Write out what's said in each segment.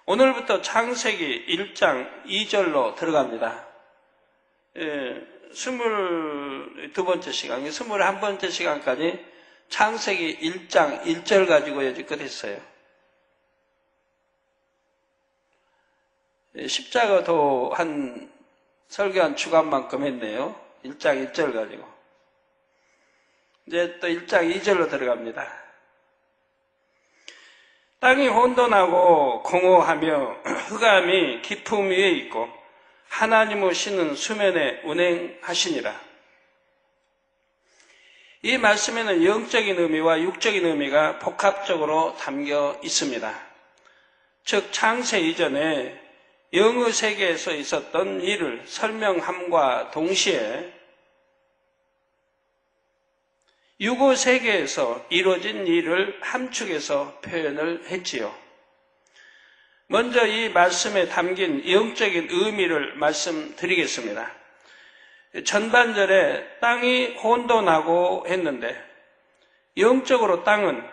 오늘부터 창세기 1장 2절로 들어갑니다. 22번째 시간, 21번째 시간까지 창세기 1장 1절 가지고 여지껏 했어요. 십자가도 설교 한 주간만큼 했네요. 1장 1절 가지고. 이제 또 1장 2절로 들어갑니다. 땅이 혼돈하고 공허하며 흑암이 깊음 위에 있고 하나님의 신은 수면에 운행하시니라. 이 말씀에는 영적인 의미와 육적인 의미가 복합적으로 담겨 있습니다. 즉 창세 이전에 영의 세계에서 있었던 일을 설명함과 동시에 육의 세계에서 이루어진 일을 함축해서 표현을 했지요. 먼저 이 말씀에 담긴 영적인 의미를 말씀드리겠습니다. 전반절에 땅이 혼돈하고 했는데 영적으로 땅은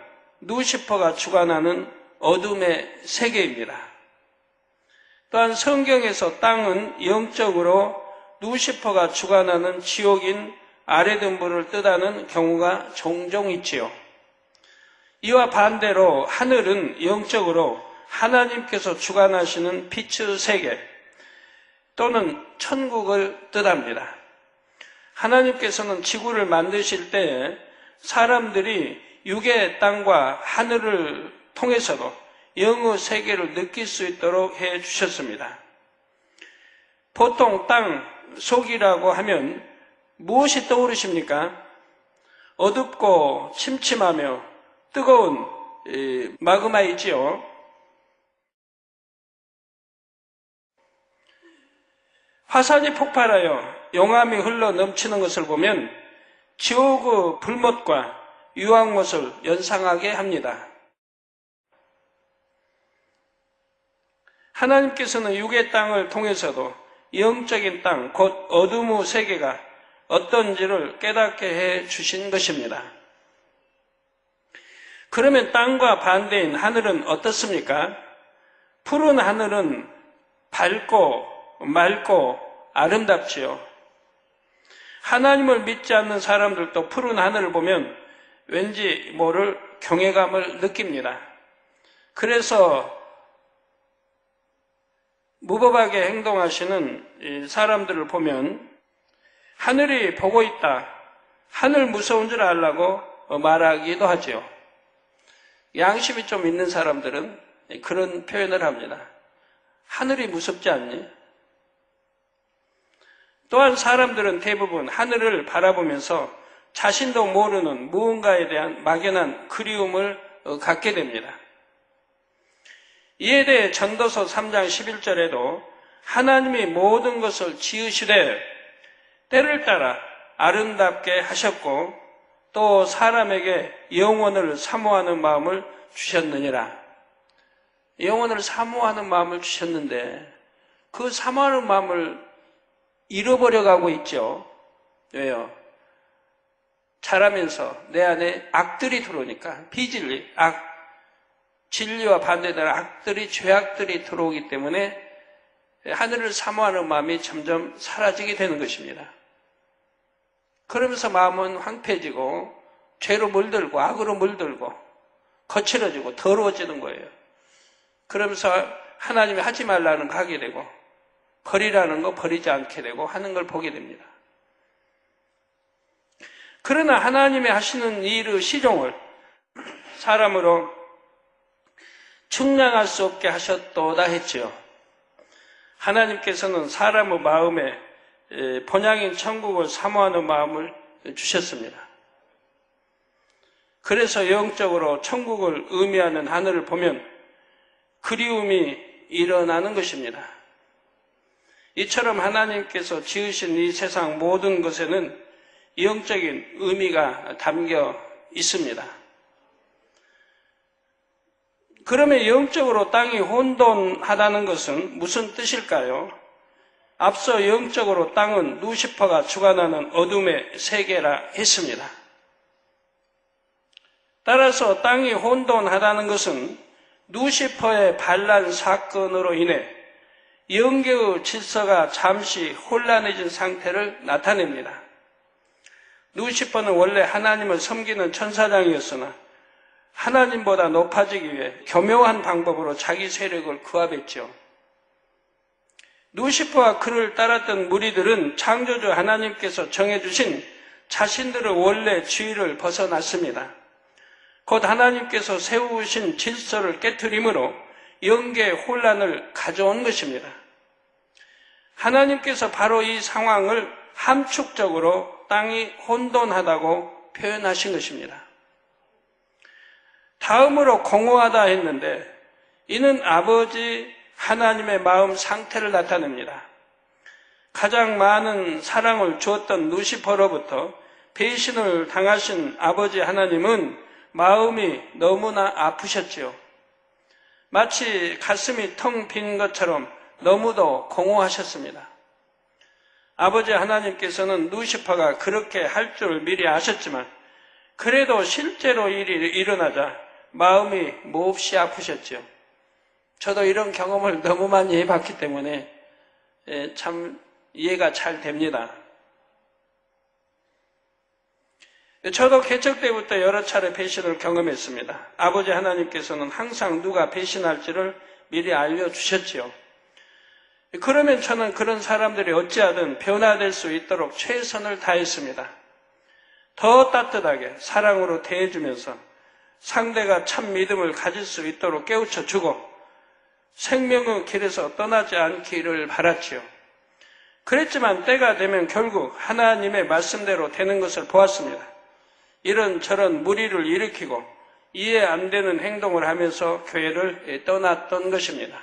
루시퍼가 주관하는 어둠의 세계입니다. 또한 성경에서 땅은 영적으로 루시퍼가 주관하는 지옥인 아래등불을 뜻하는 경우가 종종 있지요. 이와 반대로 하늘은 영적으로 하나님께서 주관하시는 빛의 세계 또는 천국을 뜻합니다. 하나님께서는 지구를 만드실 때에 사람들이 육의 땅과 하늘을 통해서도 영의 세계를 느낄 수 있도록 해 주셨습니다. 보통 땅 속이라고 하면 무엇이 떠오르십니까? 어둡고 침침하며 뜨거운 마그마이지요. 화산이 폭발하여 용암이 흘러 넘치는 것을 보면 지옥의 불못과 유황못을 연상하게 합니다. 하나님께서는 육의 땅을 통해서도 영적인 땅, 곧 어둠의 세계가 어떤지를 깨닫게 해 주신 것입니다. 그러면 땅과 반대인 하늘은 어떻습니까? 푸른 하늘은 밝고 맑고 아름답지요. 하나님을 믿지 않는 사람들도 푸른 하늘을 보면 왠지 모를 경외감을 느낍니다. 그래서 무법하게 행동하시는 사람들을 보면 하늘이 보고 있다, 하늘 무서운 줄 알라고 말하기도 하지요. 양심이 좀 있는 사람들은 그런 표현을 합니다. 하늘이 무섭지 않니? 또한 사람들은 대부분 하늘을 바라보면서 자신도 모르는 무언가에 대한 막연한 그리움을 갖게 됩니다. 이에 대해 전도서 3장 11절에도 하나님이 모든 것을 지으시되 때를 따라 아름답게 하셨고 또 사람에게 영원을 사모하는 마음을 주셨느니라. 영원을 사모하는 마음을 주셨는데 그 사모하는 마음을 잃어버려가고 있죠. 왜요? 자라면서 내 안에 악들이 들어오니까 비진리, 진리와 반대되는 악들이, 죄악들이 들어오기 때문에 하늘을 사모하는 마음이 점점 사라지게 되는 것입니다. 그러면서 마음은 황폐해지고 죄로 물들고 악으로 물들고 거칠어지고 더러워지는 거예요. 그러면서 하나님이 하지 말라는 거 하게 되고 버리라는 거 버리지 않게 되고 하는 걸 보게 됩니다. 그러나 하나님이 하시는 일의 시종을 사람으로 측량할 수 없게 하셨도다 했지요. 하나님께서는 사람의 마음에 본향인 천국을 사모하는 마음을 주셨습니다. 그래서 영적으로 천국을 의미하는 하늘을 보면 그리움이 일어나는 것입니다. 이처럼 하나님께서 지으신 이 세상 모든 것에는 영적인 의미가 담겨 있습니다. 그러면 영적으로 땅이 혼돈하다는 것은 무슨 뜻일까요? 앞서 영적으로 땅은 루시퍼가 주관하는 어둠의 세계라 했습니다. 따라서 땅이 혼돈하다는 것은 누시퍼의 반란 사건으로 인해 영계의 질서가 잠시 혼란해진 상태를 나타냅니다. 누시퍼는 원래 하나님을 섬기는 천사장이었으나 하나님보다 높아지기 위해 교묘한 방법으로 자기 세력을 구합했죠. 누시퍼와 그를 따랐던 무리들은 창조주 하나님께서 정해주신 자신들의 원래 지위를 벗어났습니다. 곧 하나님께서 세우신 질서를 깨트림으로 영계의 혼란을 가져온 것입니다. 하나님께서 바로 이 상황을 함축적으로 땅이 혼돈하다고 표현하신 것입니다. 다음으로 공허하다 했는데 이는 아버지 하나님의 마음 상태를 나타냅니다. 가장 많은 사랑을 주었던 누시퍼로부터 배신을 당하신 아버지 하나님은 마음이 너무나 아프셨지요. 마치 가슴이 텅 빈 것처럼 너무도 공허하셨습니다. 아버지 하나님께서는 누시퍼가 그렇게 할 줄 미리 아셨지만 그래도 실제로 일이 일어나자 마음이 몹시 아프셨죠. 저도 이런 경험을 너무 많이 해봤기 때문에 참 이해가 잘 됩니다. 저도 개척 때부터 여러 차례 배신을 경험했습니다. 아버지 하나님께서는 항상 누가 배신할지를 미리 알려주셨지요. 그러면 저는 그런 사람들이 어찌하든 변화될 수 있도록 최선을 다했습니다. 더 따뜻하게 사랑으로 대해주면서 상대가 참 믿음을 가질 수 있도록 깨우쳐주고 생명의 길에서 떠나지 않기를 바랐지요. 그랬지만 때가 되면 결국 하나님의 말씀대로 되는 것을 보았습니다. 이런저런 무리를 일으키고 이해 안 되는 행동을 하면서 교회를 떠났던 것입니다.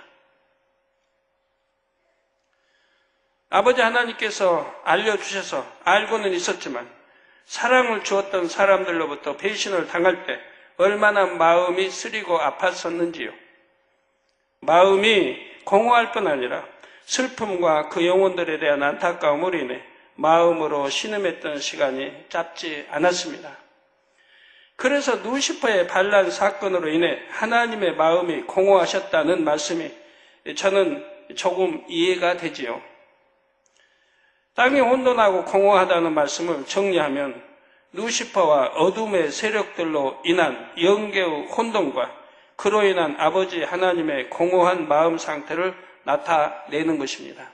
아버지 하나님께서 알려주셔서 알고는 있었지만 사랑을 주었던 사람들로부터 배신을 당할 때 얼마나 마음이 쓰리고 아팠었는지요. 마음이 공허할 뿐 아니라 슬픔과 그 영혼들에 대한 안타까움으로 인해 마음으로 신음했던 시간이 짧지 않았습니다. 그래서 누시퍼의 반란 사건으로 인해 하나님의 마음이 공허하셨다는 말씀이 저는 조금 이해가 되지요. 땅이 혼돈하고 공허하다는 말씀을 정리하면 누시퍼와 어둠의 세력들로 인한 영계의 혼돈과 그로 인한 아버지 하나님의 공허한 마음 상태를 나타내는 것입니다.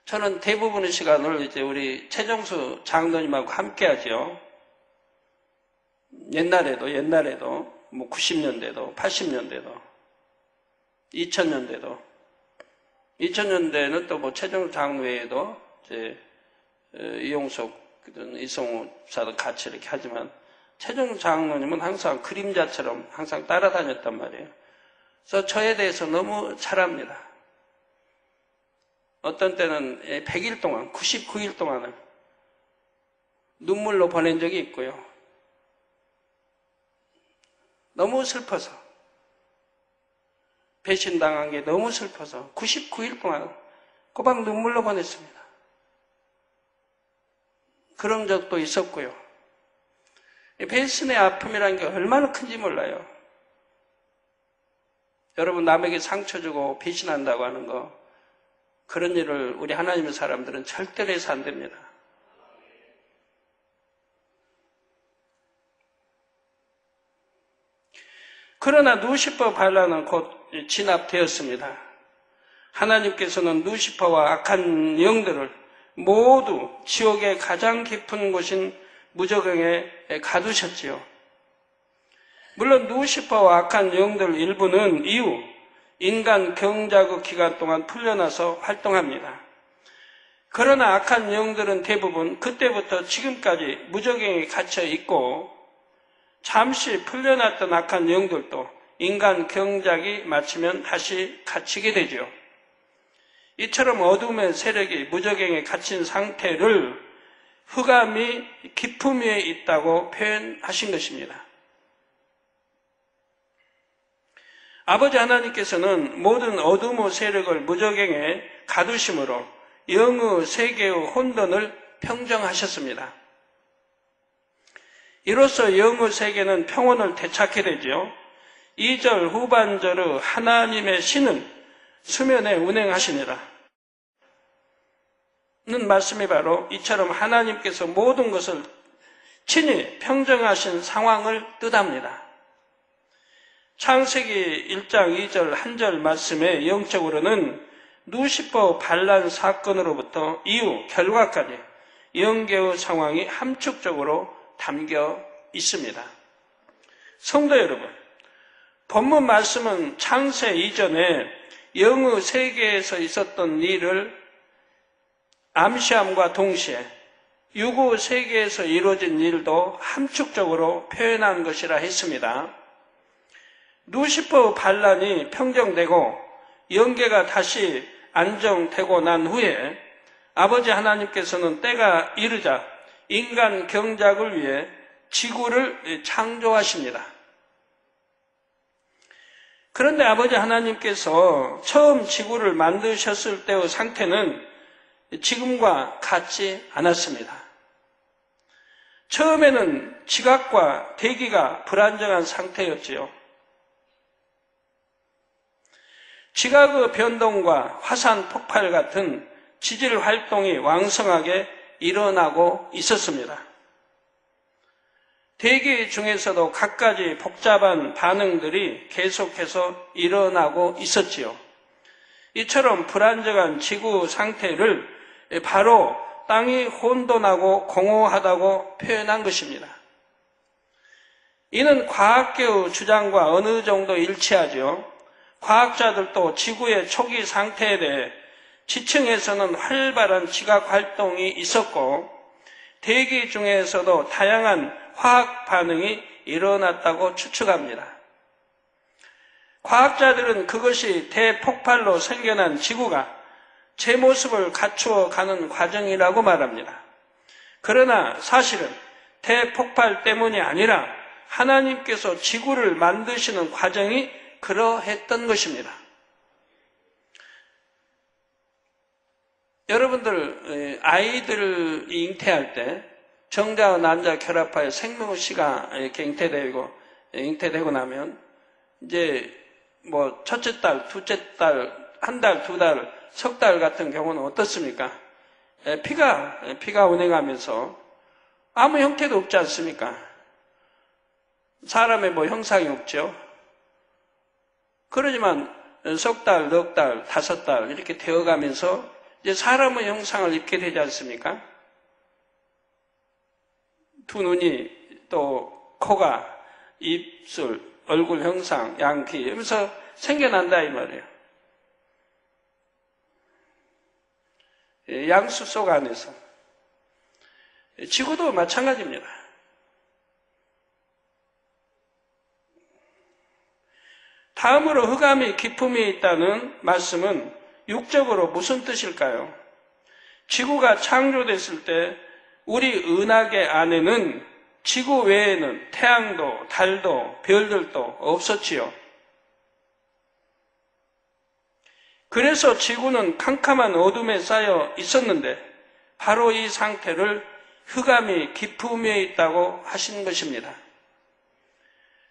저는 대부분의 시간을 이제 우리 최정수 장로님하고 함께 하죠. 옛날에도 뭐 90년대도 80년대도 2000년대는 또 뭐 최정수 장로 외에도 이제 이용석 이성우 사도 같이 이렇게 하지만 최정수 장로님은 항상 그림자처럼 항상 따라다녔단 말이에요. 그래서 저에 대해서 너무 잘 압니다. 어떤 때는 100일 동안, 99일 동안을 눈물로 보낸 적이 있고요. 너무 슬퍼서, 배신당한 게 너무 슬퍼서 99일 동안 꼬박 눈물로 보냈습니다. 그런 적도 있었고요. 배신의 아픔이라는 게 얼마나 큰지 몰라요. 여러분 남에게 상처 주고 배신한다고 하는 거 그런 일을 우리 하나님의 사람들은 절대로 해서 안 됩니다. 그러나 누시퍼 반란은 곧 진압되었습니다. 하나님께서는 누시퍼와 악한 영들을 모두 지옥의 가장 깊은 곳인 무저갱에 가두셨지요. 물론 누시퍼와 악한 영들 일부는 이후 인간 경작의 기간 동안 풀려나서 활동합니다. 그러나 악한 영들은 대부분 그때부터 지금까지 무저갱에 갇혀 있고 잠시 풀려났던 악한 영들도 인간 경작이 마치면 다시 갇히게 되죠. 이처럼 어둠의 세력이 무저갱에 갇힌 상태를 흑암이 깊음 위에 있다고 표현하신 것입니다. 아버지 하나님께서는 모든 어둠의 세력을 무저갱에 가두심으로 영의 세계의 혼돈을 평정하셨습니다. 이로써 영의 세계는 평온을 되찾게 되죠. 2절 후반절의 하나님의 신은 수면에 운행하시니라 는 말씀이 바로 이처럼 하나님께서 모든 것을 친히 평정하신 상황을 뜻합니다. 창세기 1장 2절 1절 말씀에 영적으로는 누시퍼 반란 사건으로부터 이후 결과까지 영계의 상황이 함축적으로 담겨 있습니다. 성도 여러분, 본문 말씀은 창세 이전에 영의 세계에서 있었던 일을 암시함과 동시에 육의 세계에서 이루어진 일도 함축적으로 표현한 것이라 했습니다. 누시퍼 반란이 평정되고 영계가 다시 안정되고 난 후에 아버지 하나님께서는 때가 이르자 인간 경작을 위해 지구를 창조하십니다. 그런데 아버지 하나님께서 처음 지구를 만드셨을 때의 상태는 지금과 같지 않았습니다. 처음에는 지각과 대기가 불안정한 상태였지요. 지각의 변동과 화산 폭발 같은 지질 활동이 왕성하게 일어나고 있었습니다. 대기 중에서도 갖가지 복잡한 반응들이 계속해서 일어나고 있었지요. 이처럼 불안정한 지구 상태를 바로 땅이 혼돈하고 공허하다고 표현한 것입니다. 이는 과학계의 주장과 어느 정도 일치하죠. 과학자들도 지구의 초기 상태에 대해 지층에서는 활발한 지각 활동이 있었고 대기 중에서도 다양한 화학 반응이 일어났다고 추측합니다. 과학자들은 그것이 대폭발로 생겨난 지구가 제 모습을 갖추어 가는 과정이라고 말합니다. 그러나 사실은 대폭발 때문이 아니라 하나님께서 지구를 만드시는 과정이 그러했던 것입니다. 여러분들 아이들 잉태할 때 정자와 난자 결합하여 생명씨가 이렇게 잉태되고 나면 이제 뭐 첫째 달, 둘째 달, 한 달, 두 달, 석 달 같은 경우는 어떻습니까? 피가 운행하면서 아무 형태도 없지 않습니까? 사람의 뭐 형상이 없죠. 그러지만 석 달, 넉 달, 다섯 달 이렇게 되어가면서 이제 사람의 형상을 입게 되지 않습니까? 두 눈이 또 코가 입술, 얼굴 형상, 양귀 이러면서 생겨난다 이 말이에요. 양수 속 안에서. 지구도 마찬가지입니다. 다음으로 흑암이 기품이 있다는 말씀은 육적으로 무슨 뜻일까요? 지구가 창조됐을 때 우리 은하계 안에는 지구 외에는 태양도 달도 별들도 없었지요. 그래서 지구는 캄캄한 어둠에 쌓여 있었는데 바로 이 상태를 흑암이 기품에 있다고 하신 것입니다.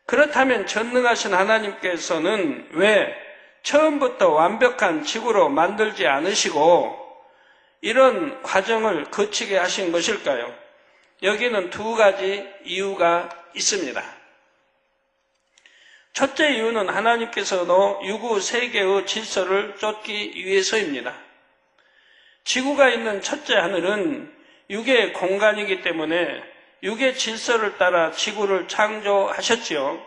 그렇다면 전능하신 하나님께서는 왜 처음부터 완벽한 지구로 만들지 않으시고 이런 과정을 거치게 하신 것일까요? 여기는 두 가지 이유가 있습니다. 첫째 이유는 하나님께서도 유구 세계의 질서를 쫓기 위해서입니다. 지구가 있는 첫째 하늘은 육의 공간이기 때문에 육의 질서를 따라 지구를 창조하셨지요.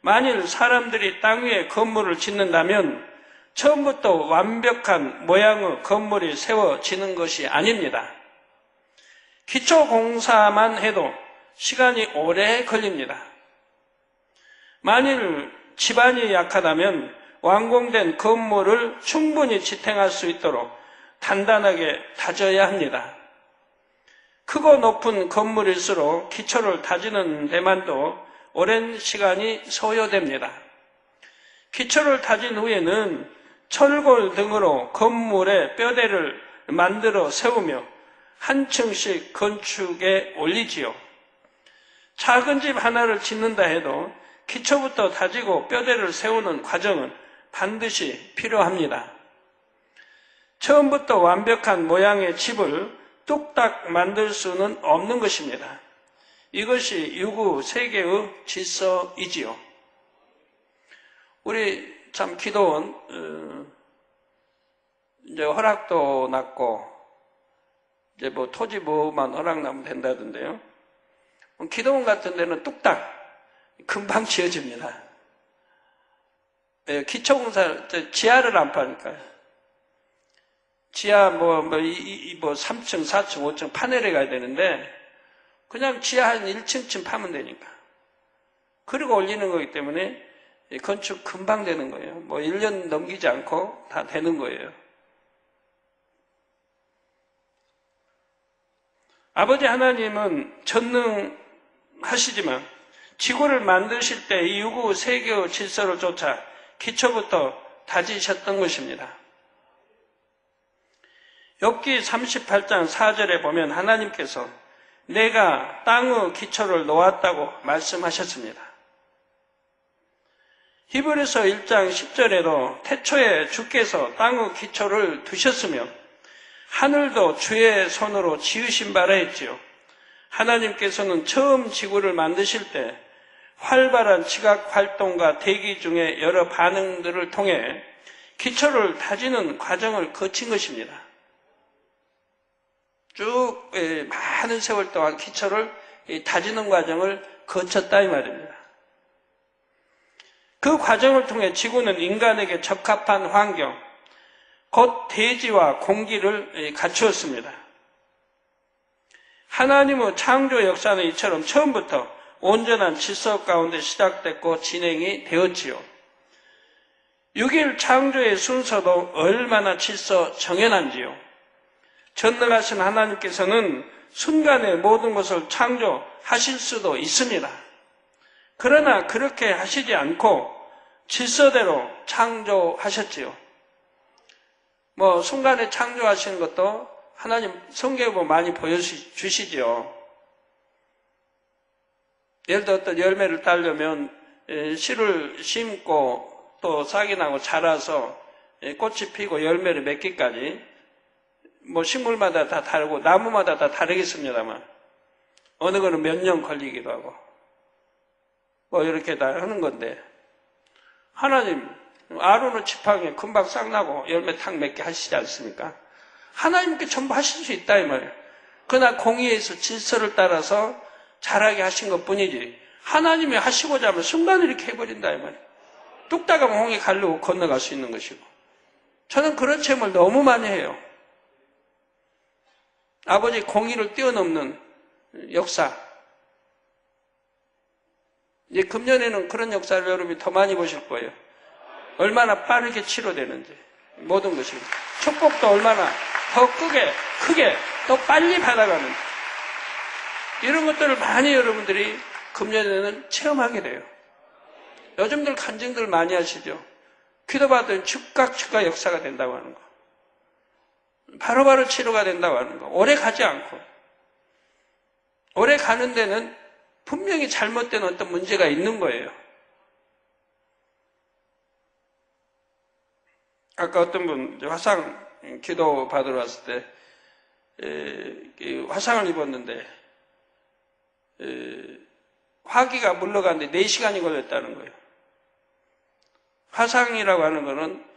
만일 사람들이 땅 위에 건물을 짓는다면 처음부터 완벽한 모양의 건물이 세워지는 것이 아닙니다. 기초 공사만 해도 시간이 오래 걸립니다. 만일 지반이 약하다면 완공된 건물을 충분히 지탱할 수 있도록 단단하게 다져야 합니다. 크고 높은 건물일수록 기초를 다지는 데만도 오랜 시간이 소요됩니다. 기초를 다진 후에는 철골 등으로 건물의 뼈대를 만들어 세우며 한 층씩 건축에 올리지요. 작은 집 하나를 짓는다 해도 기초부터 다지고 뼈대를 세우는 과정은 반드시 필요합니다. 처음부터 완벽한 모양의 집을 뚝딱 만들 수는 없는 것입니다. 이것이 유구 세계의 질서이지요. 우리 참 기도원 이제 허락도 났고 이제 뭐 토지 뭐만 허락 나면 된다던데요. 기도원 같은 데는 뚝딱 금방 지어집니다. 기초공사 지하를 안 파니까요. 지하 뭐 3층, 4층, 5층 파내려 가야 되는데 그냥 지하 한 1층쯤 파면 되니까. 그리고 올리는 거기 때문에 건축 금방 되는 거예요. 뭐 1년 넘기지 않고 다 되는 거예요. 아버지 하나님은 전능하시지만 지구를 만드실 때 이 유구 세계의 질서를 쫓아 기초부터 다지셨던 것입니다. 욥기 38장 4절에 보면 하나님께서 내가 땅의 기초를 놓았다고 말씀하셨습니다. 히브리서 1장 10절에도 태초에 주께서 땅의 기초를 두셨으며 하늘도 주의 손으로 지으신 바라 했지요. 하나님께서는 처음 지구를 만드실 때 활발한 지각 활동과 대기 중에 여러 반응들을 통해 기초를 다지는 과정을 거친 것입니다. 쭉 많은 세월 동안 기초를 다지는 과정을 거쳤다 이 말입니다. 그 과정을 통해 지구는 인간에게 적합한 환경, 곧 대지와 공기를 갖추었습니다. 하나님의 창조 역사는 이처럼 처음부터 온전한 질서 가운데 시작됐고 진행이 되었지요. 6일 창조의 순서도 얼마나 질서 정연한지요. 전능하신 하나님께서는 순간에 모든 것을 창조하실 수도 있습니다. 그러나 그렇게 하시지 않고 질서대로 창조하셨지요. 뭐 순간에 창조하시는 것도 하나님 성경에 보면 많이 보여주시죠. 예를 들어 어떤 열매를 따려면 씨를 심고 또 싹이 나고 자라서 꽃이 피고 열매를 맺기까지 뭐 식물마다 다 다르고 나무마다 다 다르겠습니다만 어느 거는 몇 년 걸리기도 하고 뭐 이렇게 다 하는 건데 하나님 아론의 지팡이 금방 싹 나고 열매 탁 맺게 하시지 않습니까? 하나님께 전부 하실 수 있다 이 말이에요. 그러나 공의에서 질서를 따라서 자라게 하신 것뿐이지 하나님이 하시고자 하면 순간에 이렇게 해버린다 이 말이에요. 뚝딱 하면 홍해 가르고 건너갈 수 있는 것이고 저는 그런 체험을 너무 많이 해요. 아버지 공의를 뛰어넘는 역사. 이제 금년에는 그런 역사를 여러분이 더 많이 보실 거예요. 얼마나 빠르게 치료되는지 모든 것이 축복도 얼마나 더 크게 더 빨리 받아가는지 이런 것들을 많이 여러분들이 금년에는 체험하게 돼요. 요즘들 간증들 많이 하시죠. 기도받은 즉각 역사가 된다고 하는 거. 바로바로 치료가 된다고 하는 거. 오래 가지 않고. 오래 가는 데는 분명히 잘못된 어떤 문제가 있는 거예요. 아까 어떤 분 화상 기도 받으러 왔을 때 화상을 입었는데 화기가 물러가는데 4시간이 걸렸다는 거예요. 화상이라고 하는 거는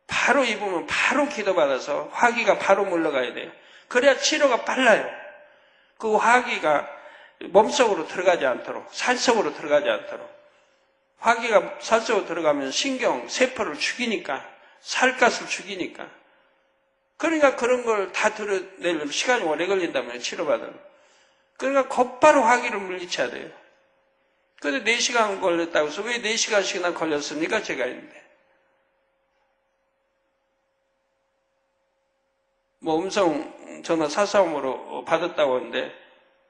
바로 입으면 바로 기도받아서 화기가 바로 물러가야 돼요. 그래야 치료가 빨라요. 그 화기가 몸속으로 들어가지 않도록, 살속으로 들어가지 않도록. 화기가 살속으로 들어가면 신경, 세포를 죽이니까, 살갗을 죽이니까. 그러니까 그런 걸 다 들어내려면 시간이 오래 걸린다면 치료받으면. 그러니까 곧바로 화기를 물리쳐야 돼요. 근데 4시간 걸렸다고 해서 왜 4시간씩이나 걸렸습니까? 제가 있는데. 뭐 음성 전화 사서함으로 받았다고 하는데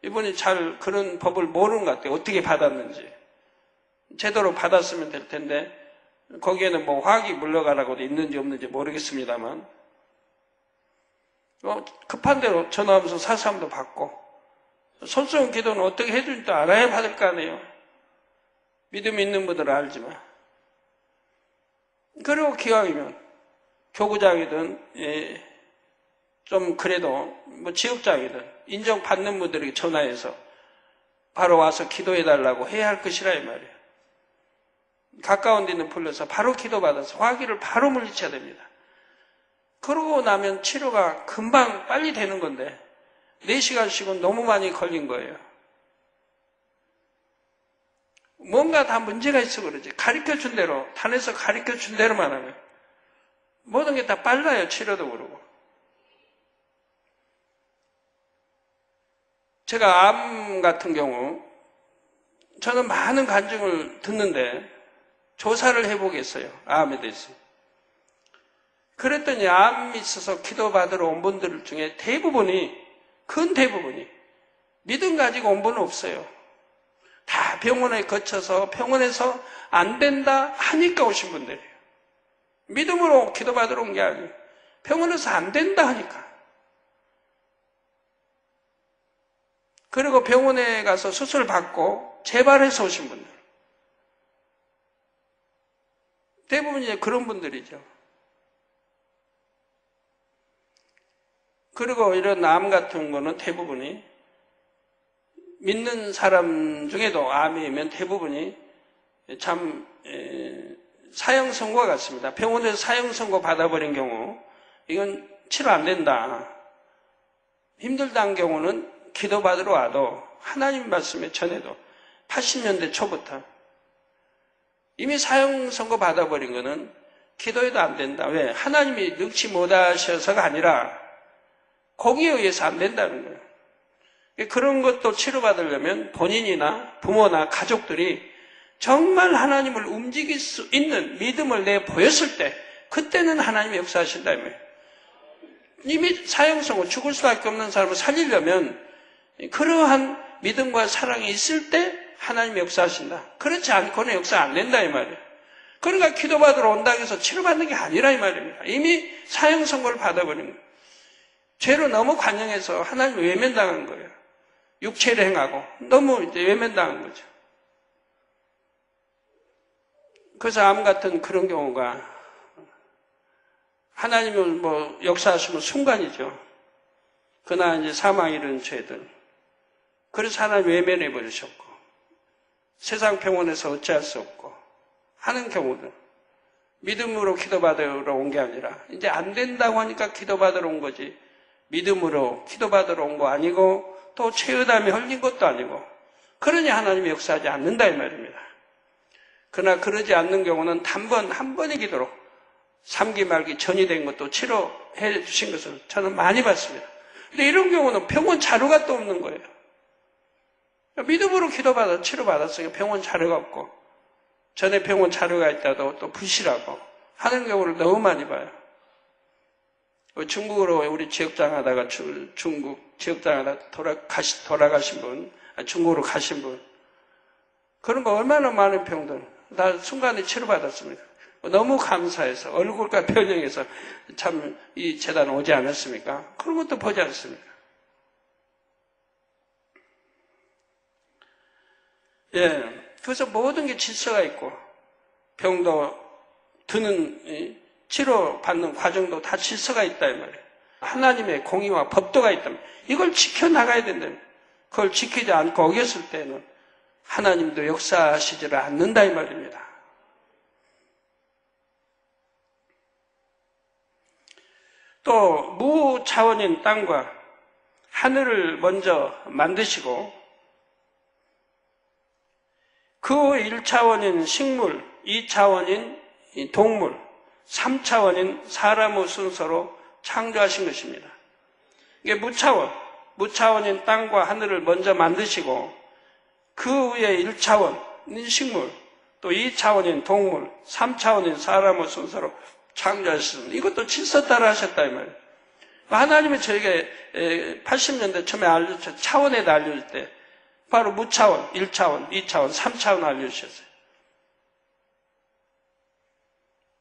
이분이 잘 그런 법을 모르는 것 같아요. 어떻게 받았는지. 제대로 받았으면 될 텐데 거기에는 뭐 화학이 물러가라고도 있는지 없는지 모르겠습니다만 급한 대로 전화하면서 사서함도 받고 손수건 기도는 어떻게 해준지도 알아야 받을 거 아니에요. 믿음 있는 분들은 알지만. 그리고 기왕이면 교구장이든 좀 그래도 뭐 지역장이든 인정받는 분들에게 전화해서 바로 와서 기도해달라고 해야 할 것이라 이 말이에요. 가까운 데는 불러서 바로 기도받아서 화기를 바로 물리쳐야 됩니다. 그러고 나면 치료가 금방 빨리 되는 건데 4시간씩은 너무 많이 걸린 거예요. 뭔가 다 문제가 있어 그러지. 가르쳐준 대로, 단에서 가르쳐준 대로만 하면 모든 게 다 빨라요. 치료도 그러고. 제가 암 같은 경우 저는 많은 간증을 듣는데 조사를 해보겠어요. 암에 대해서. 그랬더니 암이 있어서 기도받으러 온 분들 중에 큰 대부분이 믿음 가지고 온 분은 없어요. 다 병원에 거쳐서 병원에서 안 된다 하니까 오신 분들이에요. 믿음으로 기도받으러 온 게 아니에요. 병원에서 안 된다 하니까. 그리고 병원에 가서 수술 받고 재발해서 오신 분들. 대부분 이제 그런 분들이죠. 그리고 이런 암 같은 거는 대부분이 믿는 사람 중에도 암이면 대부분이 참 사형 선고가 같습니다. 병원에서 사형 선고 받아버린 경우 이건 치료 안 된다. 힘들다는 경우는 기도받으러 와도 하나님 말씀에 전해도 80년대 초부터 이미 사형 선고 받아버린 거는 기도해도 안 된다. 왜? 하나님이 능치 못하셔서가 아니라 거기에 의해서 안 된다는 거예요. 그런 것도 치료받으려면 본인이나 부모나 가족들이 정말 하나님을 움직일 수 있는 믿음을 내보였을 때 그때는 하나님이 역사하신다. 이미 사형선고 죽을 수밖에 없는 사람을 살리려면 그러한 믿음과 사랑이 있을 때 하나님이 역사하신다. 그렇지 않고는 역사 안 된다 이 말이에요. 그러니까 기도받으러 온다고 해서 치료받는 게 아니라 이 말입니다. 이미 사형선고를 받아버린 거예요. 죄로 너무 관영해서 하나님 외면당한 거예요. 육체를 행하고 너무 이제 외면당한 거죠. 그래서 암 같은 그런 경우가 하나님을 뭐 역사하시면 순간이죠. 그러나 이제 사망 이런 죄들. 그래서 하나님 외면해 버리셨고 세상 병원에서 어찌할 수 없고 하는 경우들. 믿음으로 기도받으러 온 게 아니라 이제 안 된다고 하니까 기도받으러 온 거지. 믿음으로 기도받으러 온 거 아니고 또 최의담이 흘린 것도 아니고 그러니 하나님이 역사하지 않는다 이 말입니다. 그러나 그러지 않는 경우는 한 번의 기도로 3기 말기 전이 된 것도 치료해 주신 것을 저는 많이 봤습니다. 근데 이런 경우는 병원 자료가 또 없는 거예요. 믿음으로 기도받아 치료받았으니까 병원 자료가 없고 전에 병원 자료가 있다도 또 부실하고 하는 경우를 너무 많이 봐요. 중국으로 우리 지역장 하다가 중국 지역장 하다 돌아가신 분, 중국으로 가신 분. 그런 거 얼마나 많은 병들. 나 순간에 치료받았습니다. 너무 감사해서 얼굴과 표정에서 참 이 재단 오지 않았습니까? 그런 것도 보지 않습니다. 예. 그래서 모든 게 질서가 있고 병도 드는 치료받는 과정도 다 질서가 있다 이 말이에요. 하나님의 공의와 법도가 있다면 이걸 지켜나가야 된다면 그걸 지키지 않고 어겼을 때는 하나님도 역사하시지를 않는다 이 말입니다. 또 무차원인 땅과 하늘을 먼저 만드시고 그 1차원인 식물, 2차원인 동물, 3차원인 사람의 순서로 창조하신 것입니다. 이게 무차원인 땅과 하늘을 먼저 만드시고 그 위에 1차원인 식물, 또 2차원인 동물, 3차원인 사람의 순서로 창조하셨습니다. 이것도 질서 따라 하셨다 이 말이에요. 하나님이 저에게 80년대 처음에 알려주셨 차원에 알려줄 때 바로 무차원, 1차원, 2차원, 3차원 알려주셨어요.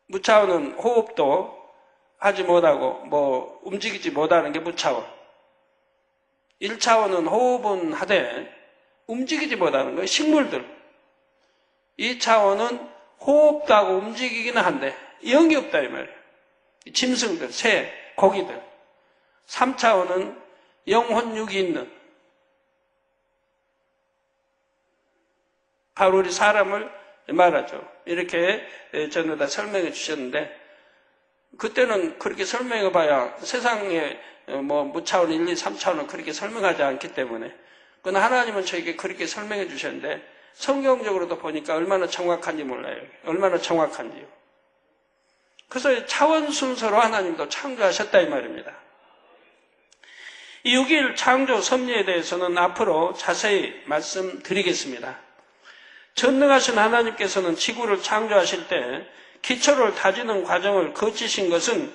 무차원은 호흡도 하지 못하고 움직이지 못하는 게 무차원. 1차원은 호흡은 하되 움직이지 못하는 거예요. 식물들. 2차원은 호흡도 하고 움직이기는 한데 영이 없다 이 말이에요. 짐승들, 새, 고기들. 3차원은 영혼육이 있는, 바로 우리 사람을 말하죠. 이렇게 전에다 설명해 주셨는데, 그때는 그렇게 설명해 봐야 세상에 뭐 무차원 1, 2, 3차원은 그렇게 설명하지 않기 때문에, 그러나 하나님은 저에게 그렇게 설명해 주셨는데 성경적으로도 보니까 얼마나 정확한지 몰라요. 얼마나 정확한지요. 그래서 차원 순서로 하나님도 창조하셨다 이 말입니다. 이 6일 창조 섭리에 대해서는 앞으로 자세히 말씀드리겠습니다. 전능하신 하나님께서는 지구를 창조하실 때 기초를 다지는 과정을 거치신 것은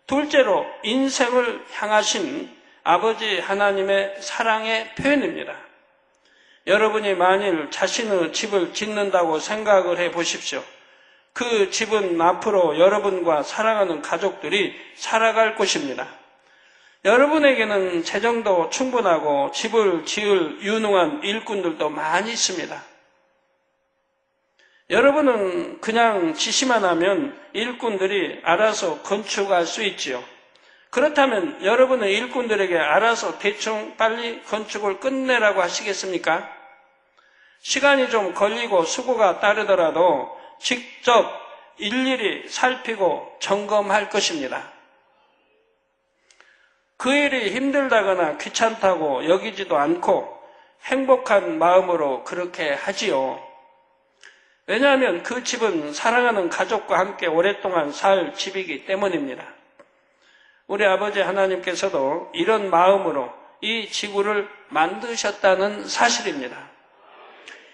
둘째로 인생을 향하신 아버지 하나님의 사랑의 표현입니다. 여러분이 만일 자신의 집을 짓는다고 생각을 해 보십시오. 그 집은 앞으로 여러분과 사랑하는 가족들이 살아갈 곳입니다. 여러분에게는 재정도 충분하고 집을 지을 유능한 일꾼들도 많이 있습니다. 여러분은 그냥 지시만 하면 일꾼들이 알아서 건축할 수 있지요. 그렇다면 여러분은 일꾼들에게 알아서 대충 빨리 건축을 끝내라고 하시겠습니까? 시간이 좀 걸리고 수고가 따르더라도 직접 일일이 살피고 점검할 것입니다. 그 일이 힘들다거나 귀찮다고 여기지도 않고 행복한 마음으로 그렇게 하지요. 왜냐하면 그 집은 사랑하는 가족과 함께 오랫동안 살 집이기 때문입니다. 우리 아버지 하나님께서도 이런 마음으로 이 지구를 만드셨다는 사실입니다.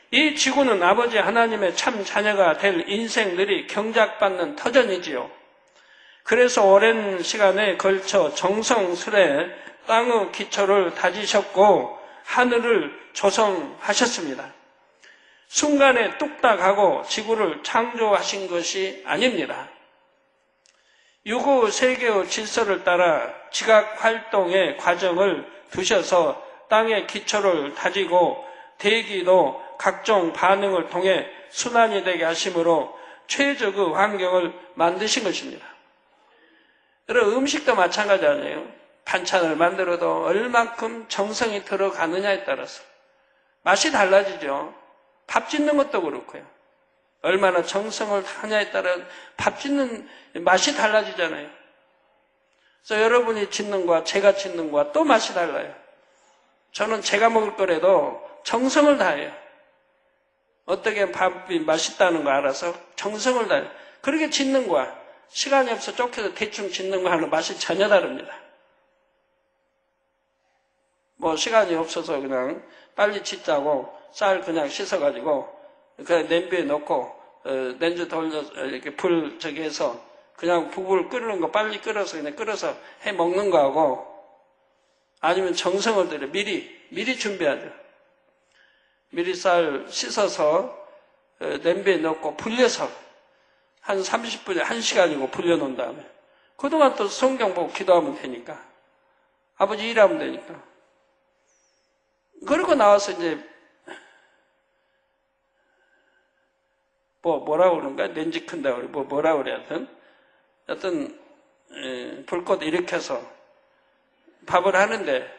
이 지구는 아버지 하나님의 참 자녀가 될 인생들이 경작받는 터전이지요. 그래서 오랜 시간에 걸쳐 정성스레 땅의 기초를 다지셨고 하늘을 조성하셨습니다. 순간에 뚝딱하고 지구를 창조하신 것이 아닙니다. 유구 세계의 질서를 따라 지각활동의 과정을 두셔서 땅의 기초를 다지고 대기도 각종 반응을 통해 순환이 되게 하심으로 최적의 환경을 만드신 것입니다. 여러분, 음식도 마찬가지 아니에요? 반찬을 만들어도 얼만큼 정성이 들어가느냐에 따라서 맛이 달라지죠. 밥 짓는 것도 그렇고요. 얼마나 정성을 하냐에 따라 밥 짓는 맛이 달라지잖아요. 그래서 여러분이 짓는 거와 제가 짓는 거와 또 맛이 달라요. 저는 제가 먹을 거라도 정성을 다해요. 어떻게 밥이 맛있다는 거 알아서 정성을 다해요. 그렇게 짓는 거와 시간이 없어 쫓겨서 대충 짓는 거하고는 맛이 전혀 다릅니다. 뭐 시간이 없어서 그냥 빨리 짓자고 쌀 그냥 씻어가지고 그냥 냄비에 넣고 렌즈 돌려서 이렇게 불 저기 해서 그냥 국을 끓이는 거 빨리 끓여서 그냥 끓여서 해 먹는 거하고 아니면 정성을 들여 미리 준비하죠. 미리 쌀 씻어서 냄비에 넣고 불려서 한 30분에 1시간이고 불려놓은 다음에 그동안 또 성경 보고 기도하면 되니까 아버지 일하면 되니까 그러고 나와서 이제 뭐라고 그러는가? 렌지 큰다 그래. 뭐라고 그래야 하여튼. 어떤, 불꽃 일으켜서 밥을 하는데,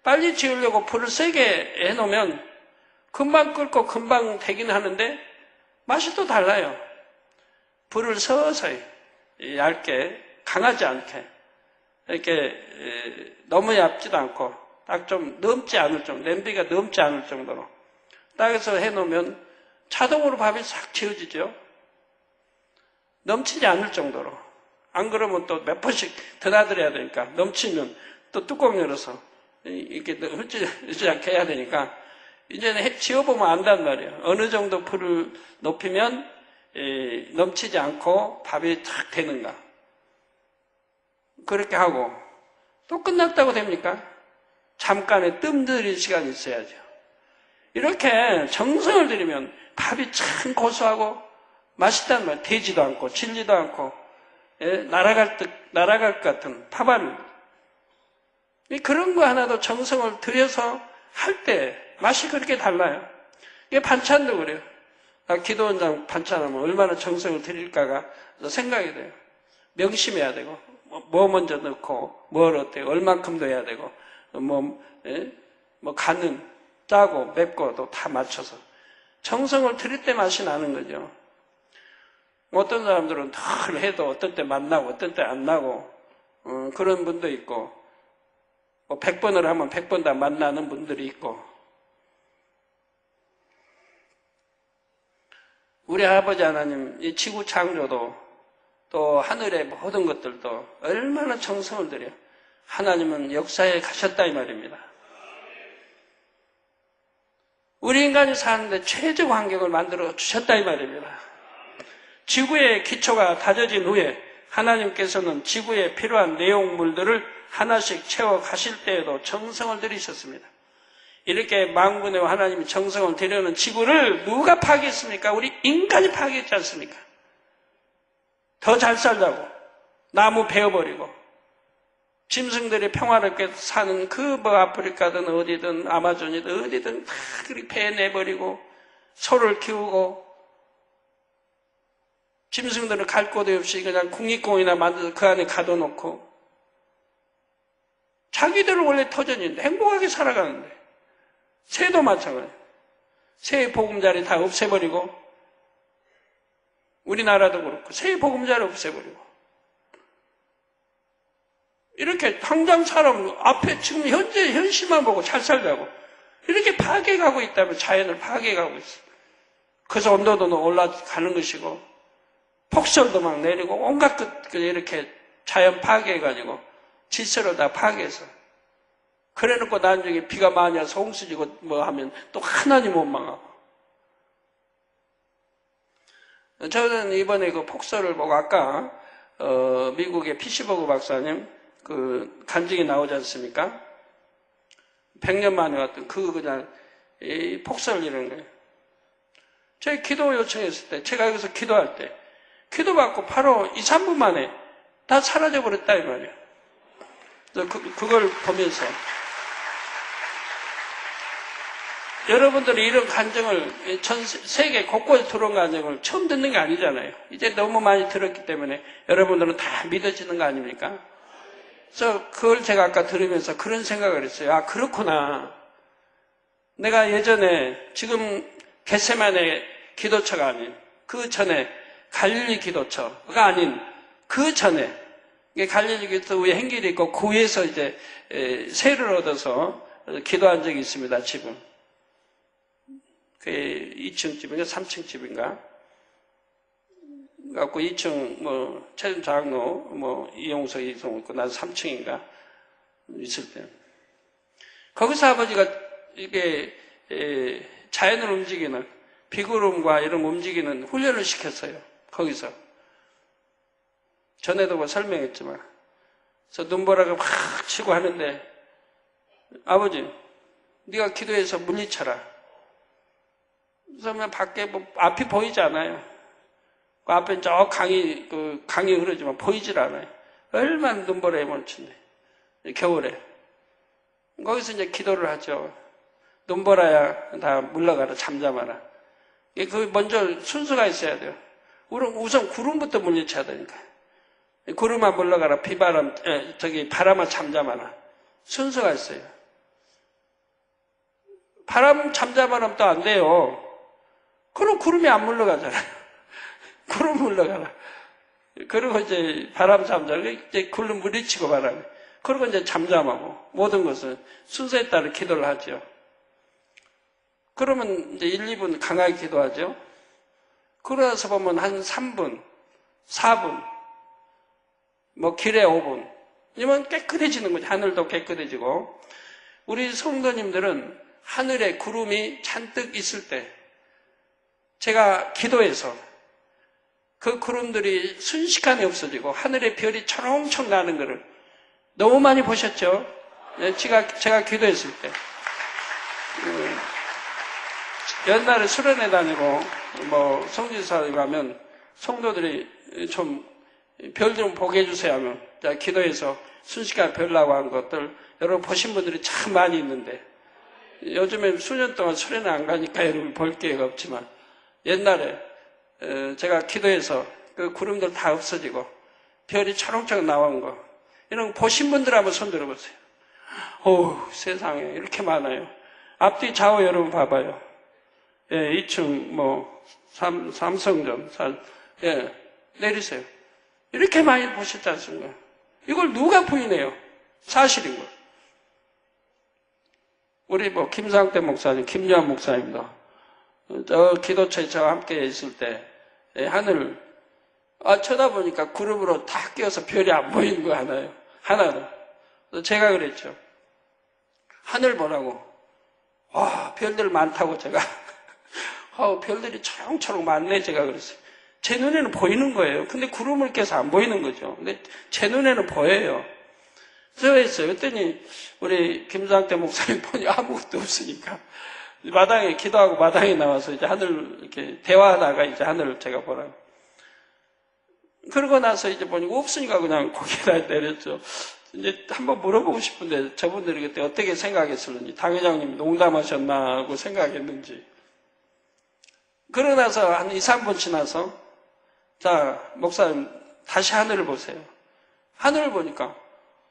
빨리 지으려고 불을 세게 해놓으면 금방 끓고 금방 되긴 하는데, 맛이 또 달라요. 불을 서서히, 얇게, 강하지 않게, 이렇게, 너무 얇지도 않고, 딱 좀 넘지 않을 정도, 냄비가 넘지 않을 정도로, 딱 해서 해놓으면 자동으로 밥이 싹 지어지죠. 넘치지 않을 정도로. 안 그러면 또 몇 번씩 드나들어야 되니까 넘치면 또 뚜껑 열어서 이렇게 흐르지 않게 해야 되니까 이제는 지어보면 안단 말이에요. 어느 정도 불을 높이면 넘치지 않고 밥이 탁 되는가. 그렇게 하고 또 끝났다고 됩니까? 잠깐의 뜸 들일 시간이 있어야죠. 이렇게 정성을 들이면 밥이 참 고소하고 맛있단 말이에요. 되지도 않고 질리도 않고 날아갈 것 같은 밥알. 그런 거 하나도 정성을 들여서 할 때 맛이 그렇게 달라요. 이게 반찬도 그래요. 기도 원장 반찬하면 얼마나 정성을 들일까가 생각이 돼요. 명심해야 되고, 뭐 먼저 넣고, 뭘 어때요? 얼만큼 넣어야 되고, 간은 짜고 맵고도 다 맞춰서. 정성을 들일 때 맛이 나는 거죠. 어떤 사람들은 늘 해도 어떤 때 맛 나고, 어떤 때 안 나고, 그런 분도 있고, 100번을 하면 100번 다 맛 나는 분들이 있고, 우리 아버지 하나님, 이 지구 창조도 또 하늘의 모든 것들도 얼마나 정성을 들여 하나님은 역사에 가셨다 이 말입니다. 우리 인간이 사는데 최적 환경을 만들어 주셨다 이 말입니다. 지구의 기초가 다져진 후에 하나님께서는 지구에 필요한 내용물들을 하나씩 채워 가실 때에도 정성을 들이셨습니다. 이렇게 만군의 하나님이 정성을 들여놓은 지구를 누가 파괴했습니까? 우리 인간이 파괴했지 않습니까? 더 잘 살자고 나무 베어버리고 짐승들이 평화롭게 사는 그 아프리카든 어디든 아마존이든 어디든 다 그리 베내버리고 소를 키우고 짐승들은 갈 곳이 없이 그냥 국립공원이나 만들어서 그 안에 가둬놓고 자기들은 원래 터전인데 행복하게 살아가는데 새도 마찬가지예요. 새의 보금자리 다 없애버리고 우리나라도 그렇고 새의 보금자리 없애버리고 이렇게 당장 사람 앞에 지금 현재 현실만 보고 잘 살자고 이렇게 파괴가고 있다면 자연을 파괴가고 있어요. 그래서 온도도 올라가는 것이고 폭설도 막 내리고 온갖 것 이렇게 자연 파괴해가지고 질서를 다 파괴해서 그래놓고 나중에 비가 많이 와서 홍수지고 뭐 하면 또 하나님 원망하고. 저는 이번에 그 폭설을 보고 아까 미국의 피시버그 박사님 그 간증이 나오지 않습니까? 100년 만에 왔던 그냥 이 폭설 이런 거예요. 제가 기도 요청했을 때 제가 여기서 기도할 때 기도받고 바로 2, 3분 만에 다 사라져버렸다 이 말이에요. 그걸 보면서 여러분들이 이런 간증을 전 세계 곳곳에 들어온 간증을 처음 듣는 게 아니잖아요. 이제 너무 많이 들었기 때문에 여러분들은 다 믿어지는 거 아닙니까? 그래서 그걸 제가 아까 들으면서 그런 생각을 했어요. 아 그렇구나. 내가 예전에 지금 겟세마네 기도처가 아닌 그 전에 갈릴리 기도처가 아닌 그 전에 갈릴리 기도처 위에 행길이 있고 그 위에서 이제 세를 얻어서 기도한 적이 있습니다. 집은. 그 2층 집인가 3층 집인가 갖고 2층 최준 장로 이용석 이송 있고 나도 3층인가 있을 때 거기서 아버지가 이게 자연을 움직이는 비구름과 이런 움직이는 훈련을 시켰어요. 거기서 전에도 뭐 설명했지만 그래서 눈보라가 확 치고 하는데 아버지 네가 기도해서 물리쳐라. 그래서 밖에 앞이 보이지 않아요. 그 앞에 저 강이 흐르지만 보이질 않아요. 얼마나 눈보라에 멈춘데 겨울에 거기서 이제 기도를 하죠. 눈보라야 다 물러가라 잠잠하라. 그 먼저 순서가 있어야 돼요. 우선 구름부터 물리쳐야 되니까. 구름아 물러가라 비바람 바람아 잠잠하라. 순서가 있어요. 바람 잠잠하면 또 안 돼요. 그럼 구름이 안 물러가잖아요. 구름 물러가라. 그리고 이제 바람 잠잠, 이제 구름 물리치고 바람이. 그리고 이제 잠잠하고 모든 것은 순서에 따라 기도를 하죠. 그러면 이제 1, 2분 강하게 기도하죠. 그러고 나서 보면 한 3분, 4분, 길에 5분. 이러면 깨끗해지는 거죠. 하늘도 깨끗해지고. 우리 성도님들은 하늘에 구름이 잔뜩 있을 때 제가 기도해서 그 구름들이 순식간에 없어지고 하늘에 별이 초롱초롱 나는 것을 너무 많이 보셨죠? 제가 기도했을 때. 옛날에 수련회 다니고 성지사에 가면 성도들이 좀 별 좀 보게 해주세요 하면 제가 기도해서 순식간에 별 나고 한 것들 여러분 보신 분들이 참 많이 있는데 요즘에 수년 동안 수련회 안 가니까 여러분 볼 기회가 없지만 옛날에 제가 기도해서 그 구름들 다 없어지고 별이 초록초록 나온 거 이런 거 보신 분들 한번 손 들어보세요. 어우, 세상에 이렇게 많아요. 앞뒤 좌우 여러분 봐봐요. 예, 2층 삼성점 예, 내리세요. 이렇게 많이 보셨지 않습니까? 이걸 누가 부인해요? 사실인 거예요. 우리 김상태 목사님, 김요한 목사님도 저 기도처에 저와 함께 있을 때 하늘 쳐다보니까 구름으로 다 끼어서 별이 안 보이는 거 하나요. 하나도. 제가 그랬죠. 하늘 보라고. 와, 별들 많다고 제가. 별들이 초롱초롱 많네 제가 그랬어요. 제 눈에는 보이는 거예요. 근데 구름을 껴서 안 보이는 거죠. 근데 제 눈에는 보여요. 그래서 했어요. 그랬더니 우리 김상태 목사님 보니 아무것도 없으니까 마당에 기도하고 마당에 나와서 이제 하늘 이렇게 대화하다가 이제 하늘을 제가 보라고. 그러고 나서 이제 보니까 없으니까 그냥 고개를 내렸죠. 이제 한번 물어보고 싶은데 저분들이 그때 어떻게 생각했을는지, 당회장님이 농담하셨나 하고 생각했는지. 그러고 나서 한 2, 3분 지나서 자, 목사님 다시 하늘을 보세요. 하늘을 보니까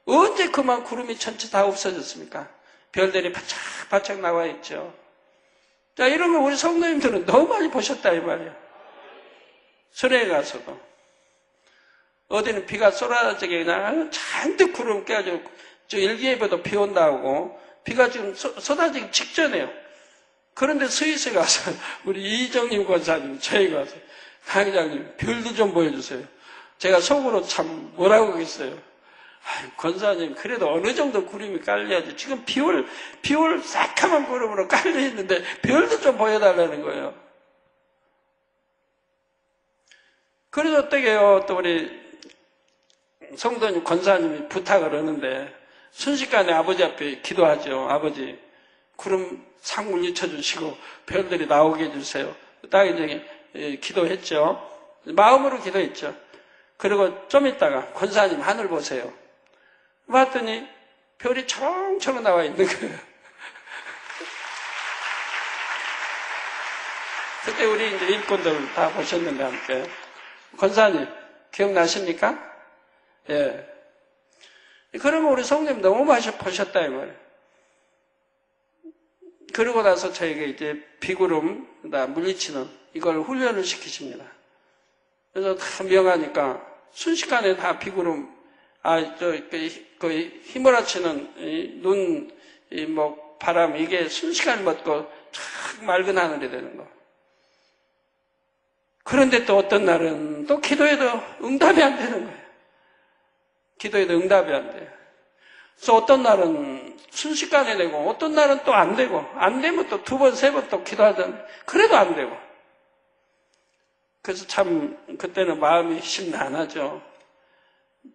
언제 그만 구름이 전체 다 없어졌습니까? 별들이 바짝바짝 나와 있죠. 자, 이러면 우리 성도님들은 너무 많이 보셨다 이 말이에요. 설에 가서도 어디는 비가 쏟아지게 그냥 잔뜩 구름 깨가지고 저 일기예보도 비 온다고 비가 지금 쏟아지기 직전이에요. 그런데 스위스 가서 우리 이정님 권사님 저희 가서 당회장님 별도 좀 보여주세요. 제가 속으로 참 뭐라고 그랬어요. 권사님 그래도 어느 정도 구름이 깔려야지. 지금 비올 새카만 구름으로 깔려 있는데 별도 좀 보여달라는 거예요. 그래서 어떻게 해요? 또 우리 성도님 권사님이 부탁을 하는데 순식간에 아버지 앞에 기도하죠. 아버지 구름 상 물리쳐 주시고 별들이 나오게 해주세요. 딱 이제 기도했죠. 마음으로 기도했죠. 그리고 좀 있다가 권사님 하늘 보세요. 봤더니 별이 초롱초롱 나와 있는 거예요. 그때 우리 이제 일꾼들 다 보셨는데 함께 권사님 기억나십니까? 예. 그러면 우리 성님 너무 많이 보셨다 이 말이에요. 그러고 나서 저에게 이제 비구름 물리치는 이걸 훈련을 시키십니다. 그래서 다 명하니까 순식간에 다 비구름 그 휘몰아치는 눈 바람 이게 순식간에 멎고 쫙 맑은 하늘이 되는 거. 그런데 또 어떤 날은 또 기도해도 응답이 안 되는 거예요. 기도해도 응답이 안 돼요. 그래서 어떤 날은 순식간에 되고 어떤 날은 또 안 되고 안 되면 또 2번, 3번 또 기도하던 그래도 안 되고. 그래서 참 그때는 마음이 심란하죠.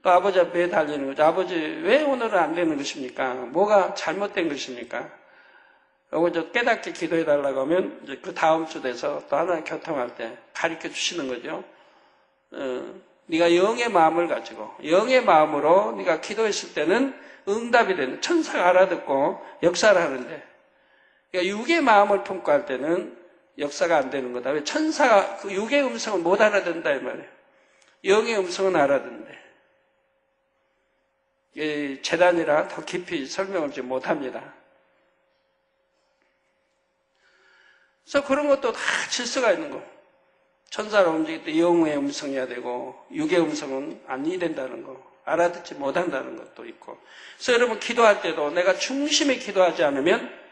또 아버지 앞에 달리는 거죠. 아버지 왜 오늘은 안 되는 것입니까? 뭐가 잘못된 것입니까? 요거 저 깨닫게 기도해달라고 하면 이제 그 다음 주 돼서 또 하나님 교통할 때 가르쳐 주시는 거죠. 네가 영의 마음을 가지고 영의 마음으로 네가 기도했을 때는 응답이 되는 천사가 알아듣고 역사를 하는데 그러니까 육의 마음을 품고 할 때는 역사가 안 되는 거다. 왜 천사가 그 육의 음성을 못 알아듣는다 이 말이에요. 영의 음성은 알아듣는데 재단이라 더 깊이 설명을 좀 못합니다. 그래서 그런 것도 다 질서가 있는 거. 천사가 움직일 때 영의 음성이어야 되고 육의 음성은 아니 된다는 거. 알아듣지 못한다는 것도 있고. 그래서 여러분 기도할 때도 내가 중심에 기도하지 않으면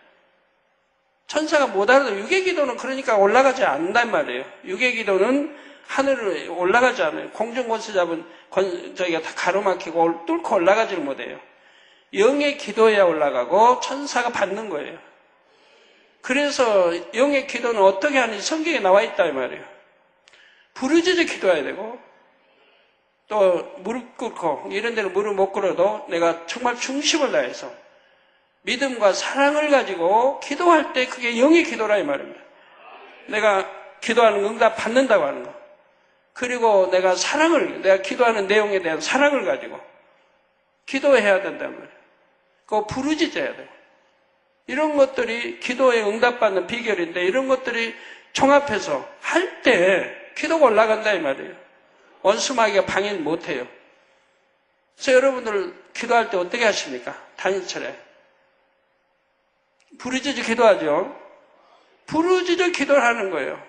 천사가 못 알아듣고 육의 기도는 그러니까 올라가지 않는단 말이에요. 육의 기도는 하늘을 올라가지 않아요. 공중권세 잡은 저희가 다 가로막히고 뚫고 올라가지를 못해요. 영의 기도해야 올라가고 천사가 받는 거예요. 그래서 영의 기도는 어떻게 하는지 성경에 나와 있다 이 말이에요. 부르짖어 기도해야 되고 또 무릎 꿇고 이런 데는 무릎 못 꿇어도 내가 정말 중심을 다해서 믿음과 사랑을 가지고 기도할 때 그게 영의 기도라 이 말입니다. 내가 기도하는 응답 받는다고 하는 거. 그리고 내가 기도하는 내용에 대한 사랑을 가지고 기도해야 된단 말이에요. 그거 부르짖어야 돼요. 이런 것들이 기도에 응답받는 비결인데 이런 것들이 종합해서 할 때 기도가 올라간다 이 말이에요. 원수마귀가 방해 못해요. 그래서 여러분들 기도할 때 어떻게 하십니까? 당일철에 부르짖어 기도하죠. 부르짖어 기도를 하는 거예요.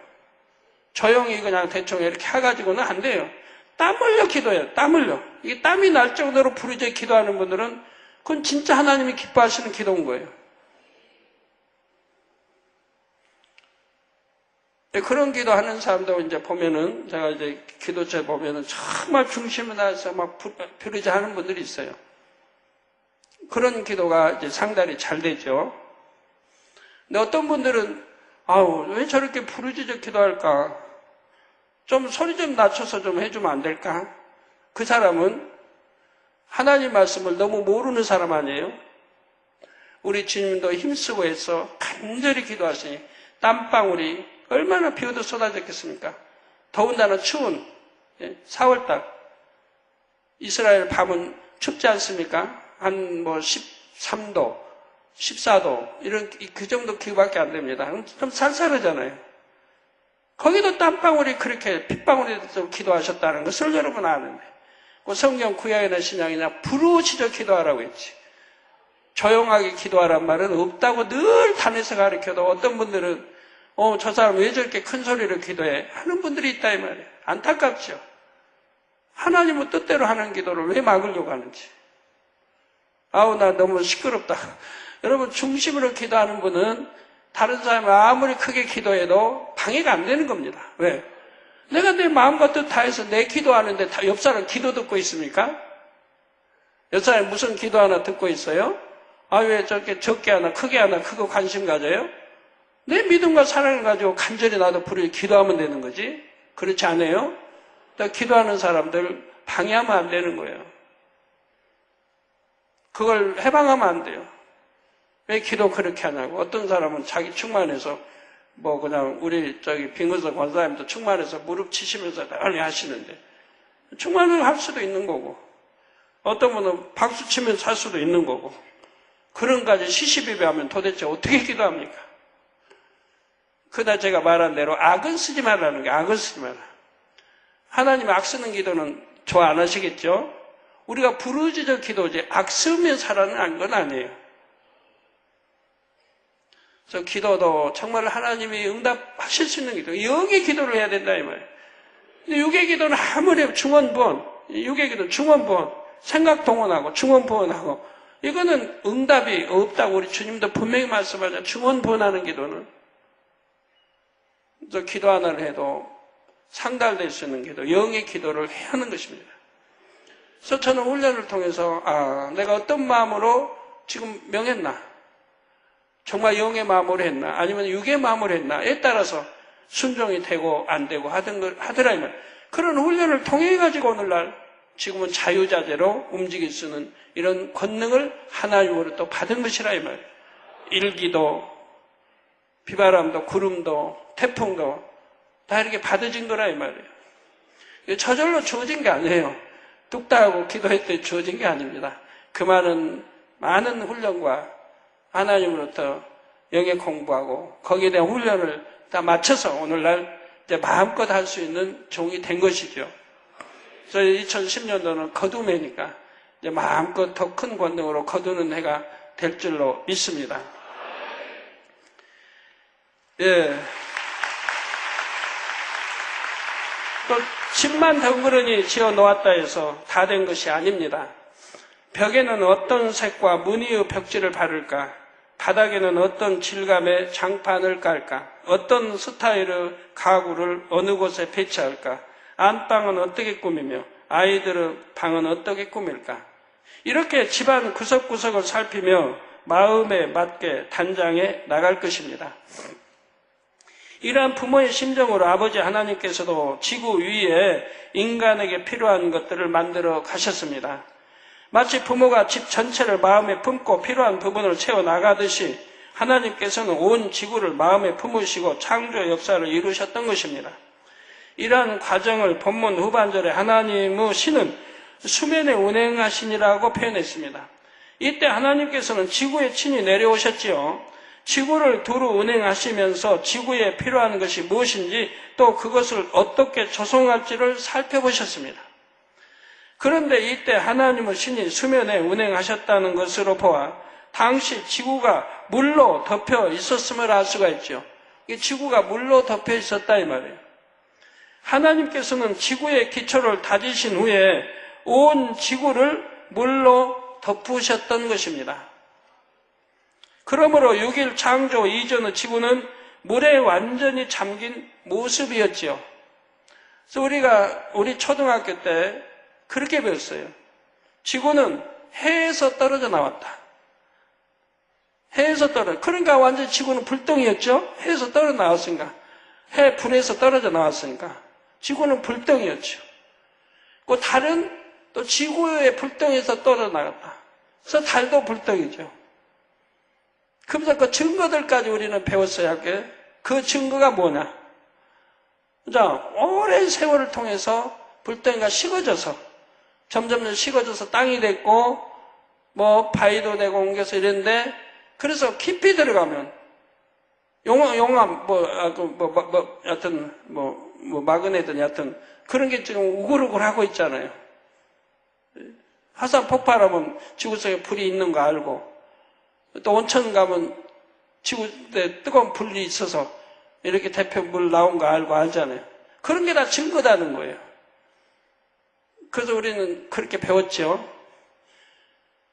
조용히 그냥 대충 이렇게 해가지고는 안 돼요. 땀 흘려 기도해요. 땀 흘려. 이게 땀이 날 정도로 부르짖어 기도하는 분들은 그건 진짜 하나님이 기뻐하시는 기도인 거예요. 그런 기도하는 사람도 이제 보면은, 제가 이제 기도처에 보면은 정말 중심을 다해서 막 부르짖어 하는 분들이 있어요. 그런 기도가 이제 상당히 잘 되죠. 근데 어떤 분들은, 왜 저렇게 부르짖어 기도할까? 좀 소리 좀 낮춰서 좀 해주면 안 될까? 그 사람은 하나님 말씀을 너무 모르는 사람 아니에요? 우리 주님도 힘쓰고 해서 간절히 기도하시니 땀방울이 얼마나 비오듯 쏟아졌겠습니까? 더군다나 추운 4월달 이스라엘 밤은 춥지 않습니까? 한 13도, 14도 이런 그 정도 기후밖에 안 됩니다. 좀 쌀쌀하잖아요. 거기도 땀방울이 그렇게 핏방울이 기도하셨다는 것을 여러분 아는데, 그 성경 구약이나 신약이나 부르짖어 기도하라고 했지. 조용하게 기도하란 말은 없다고 늘 단에서 가르쳐도 어떤 분들은 저 사람 왜 저렇게 큰 소리로 기도해? 하는 분들이 있다 이 말이에요. 안타깝죠. 하나님은 뜻대로 하는 기도를 왜 막으려고 하는지. 나 너무 시끄럽다. 여러분 중심으로 기도하는 분은 다른 사람이 아무리 크게 기도해도 방해가 안 되는 겁니다. 왜? 내가 내 마음과 뜻 다해서 내 기도하는데 옆 사람 기도 듣고 있습니까? 옆 사람이 무슨 기도 하나 듣고 있어요? 왜 저렇게 적게 하나 크게 하나 그거 관심 가져요? 내 믿음과 사랑을 가지고 간절히 나도 기도하면 되는 거지. 그렇지 않아요? 기도하는 사람들 방해하면 안 되는 거예요. 그걸 해방하면 안 돼요. 왜 기도 그렇게 하냐고. 어떤 사람은 자기 충만해서 그냥 우리 빙의석 권사님도 충만해서 무릎 치시면서 많이 하시는데 충만을 할 수도 있는 거고, 어떤 분은 박수 치면서 할 수도 있는 거고, 그런 까지 시시비비하면 도대체 어떻게 기도합니까? 그다 제가 말한 대로 악은 쓰지 말라는 게, 악은 쓰지 말라. 하나님 악 쓰는 기도는 좋아 안 하시겠죠? 우리가 부르짖어 기도지 악 쓰면 살아나는 건 아니에요. 그래서 기도도 정말 하나님이 응답하실 수 있는 기도, 영의 기도를 해야 된다 이 말이에요. 근데 육의 기도는 아무리 중원부원, 육의 기도 중원부원, 생각 동원하고 중원부원하고, 이거는 응답이 없다고 우리 주님도 분명히 말씀하죠. 중원부원하는 기도는. 그래서 기도 하나를 해도 상달될 수 있는 기도, 영의 기도를 해야 하는 것입니다. 그래서 저는 훈련을 통해서 내가 어떤 마음으로 지금 명했나, 정말 영의 마음으로 했나, 아니면 육의 마음으로 했나에 따라서 순종이 되고 안 되고 하더라 이 말. 그런 훈련을 통해 가지고 오늘날 지금은 자유자재로 움직일 수 있는 이런 권능을 하나님으로 또 받은 것이라 이 말. 일기도, 비바람도, 구름도, 태풍도 다 이렇게 받아진 거라 이 말이에요. 저절로 주어진 게 아니에요. 뚝딱하고 기도했더니 주어진 게 아닙니다. 그 많은 훈련과 하나님으로부터 영의 공부하고 거기에 대한 훈련을 다 맞춰서 오늘날 이제 마음껏 할 수 있는 종이 된 것이죠. 저희 2010년도는 거둠 해니까 이제 마음껏 더 큰 권능으로 거두는 해가 될 줄로 믿습니다. 예. 또 집만 덩그러니 지어 놓았다 해서 다 된 것이 아닙니다. 벽에는 어떤 색과 무늬의 벽지를 바를까? 바닥에는 어떤 질감의 장판을 깔까? 어떤 스타일의 가구를 어느 곳에 배치할까? 안방은 어떻게 꾸미며 아이들의 방은 어떻게 꾸밀까? 이렇게 집안 구석구석을 살피며 마음에 맞게 단장해 나갈 것입니다. 이러한 부모의 심정으로 아버지 하나님께서도 지구 위에 인간에게 필요한 것들을 만들어 가셨습니다. 마치 부모가 집 전체를 마음에 품고 필요한 부분을 채워나가듯이 하나님께서는 온 지구를 마음에 품으시고 창조의 역사를 이루셨던 것입니다. 이러한 과정을 본문 후반절에 하나님의 신은 수면에 운행하시니라고 표현했습니다. 이때 하나님께서는 지구에 친히 내려오셨지요. 지구를 두루 운행하시면서 지구에 필요한 것이 무엇인지 또 그것을 어떻게 조성할지를 살펴보셨습니다. 그런데 이때 하나님은 신이 수면에 운행하셨다는 것으로 보아 당시 지구가 물로 덮여 있었음을 알 수가 있죠. 이 지구가 물로 덮여 있었다 이 말이에요. 하나님께서는 지구의 기초를 다지신 후에 온 지구를 물로 덮으셨던 것입니다. 그러므로 6일 창조 이전의 지구는 물에 완전히 잠긴 모습이었지요. 그래서 우리 초등학교 때 그렇게 배웠어요. 지구는 해에서 떨어져 나왔다. 해에서 떨어져. 그러니까 완전히 지구는 불덩이였죠. 해에서 떨어져 나왔으니까. 해 분에서 떨어져 나왔으니까. 지구는 불덩이였죠. 그 달은 또 지구의 불덩이에서 떨어져 나갔다. 그래서 달도 불덩이죠. 그래서 그 증거들까지 우리는 배웠어야 할게. 그 증거가 뭐냐? 자, 오랜 세월을 통해서 불덩이가 식어져서 점점 식어져서 땅이 됐고 바위도 되고 옮겨서 이랬는데 그래서 깊이 들어가면 용암 여하튼 마그네든 여하튼 그런 게 지금 우글우글 하고 있잖아요. 화산 폭발하면 지구 속에 불이 있는 거 알고 또 온천 가면 지구에 뜨거운 불이 있어서 이렇게 대표물 나온 거 알고 알잖아요. 그런 게 다 증거다는 거예요. 그래서 우리는 그렇게 배웠죠.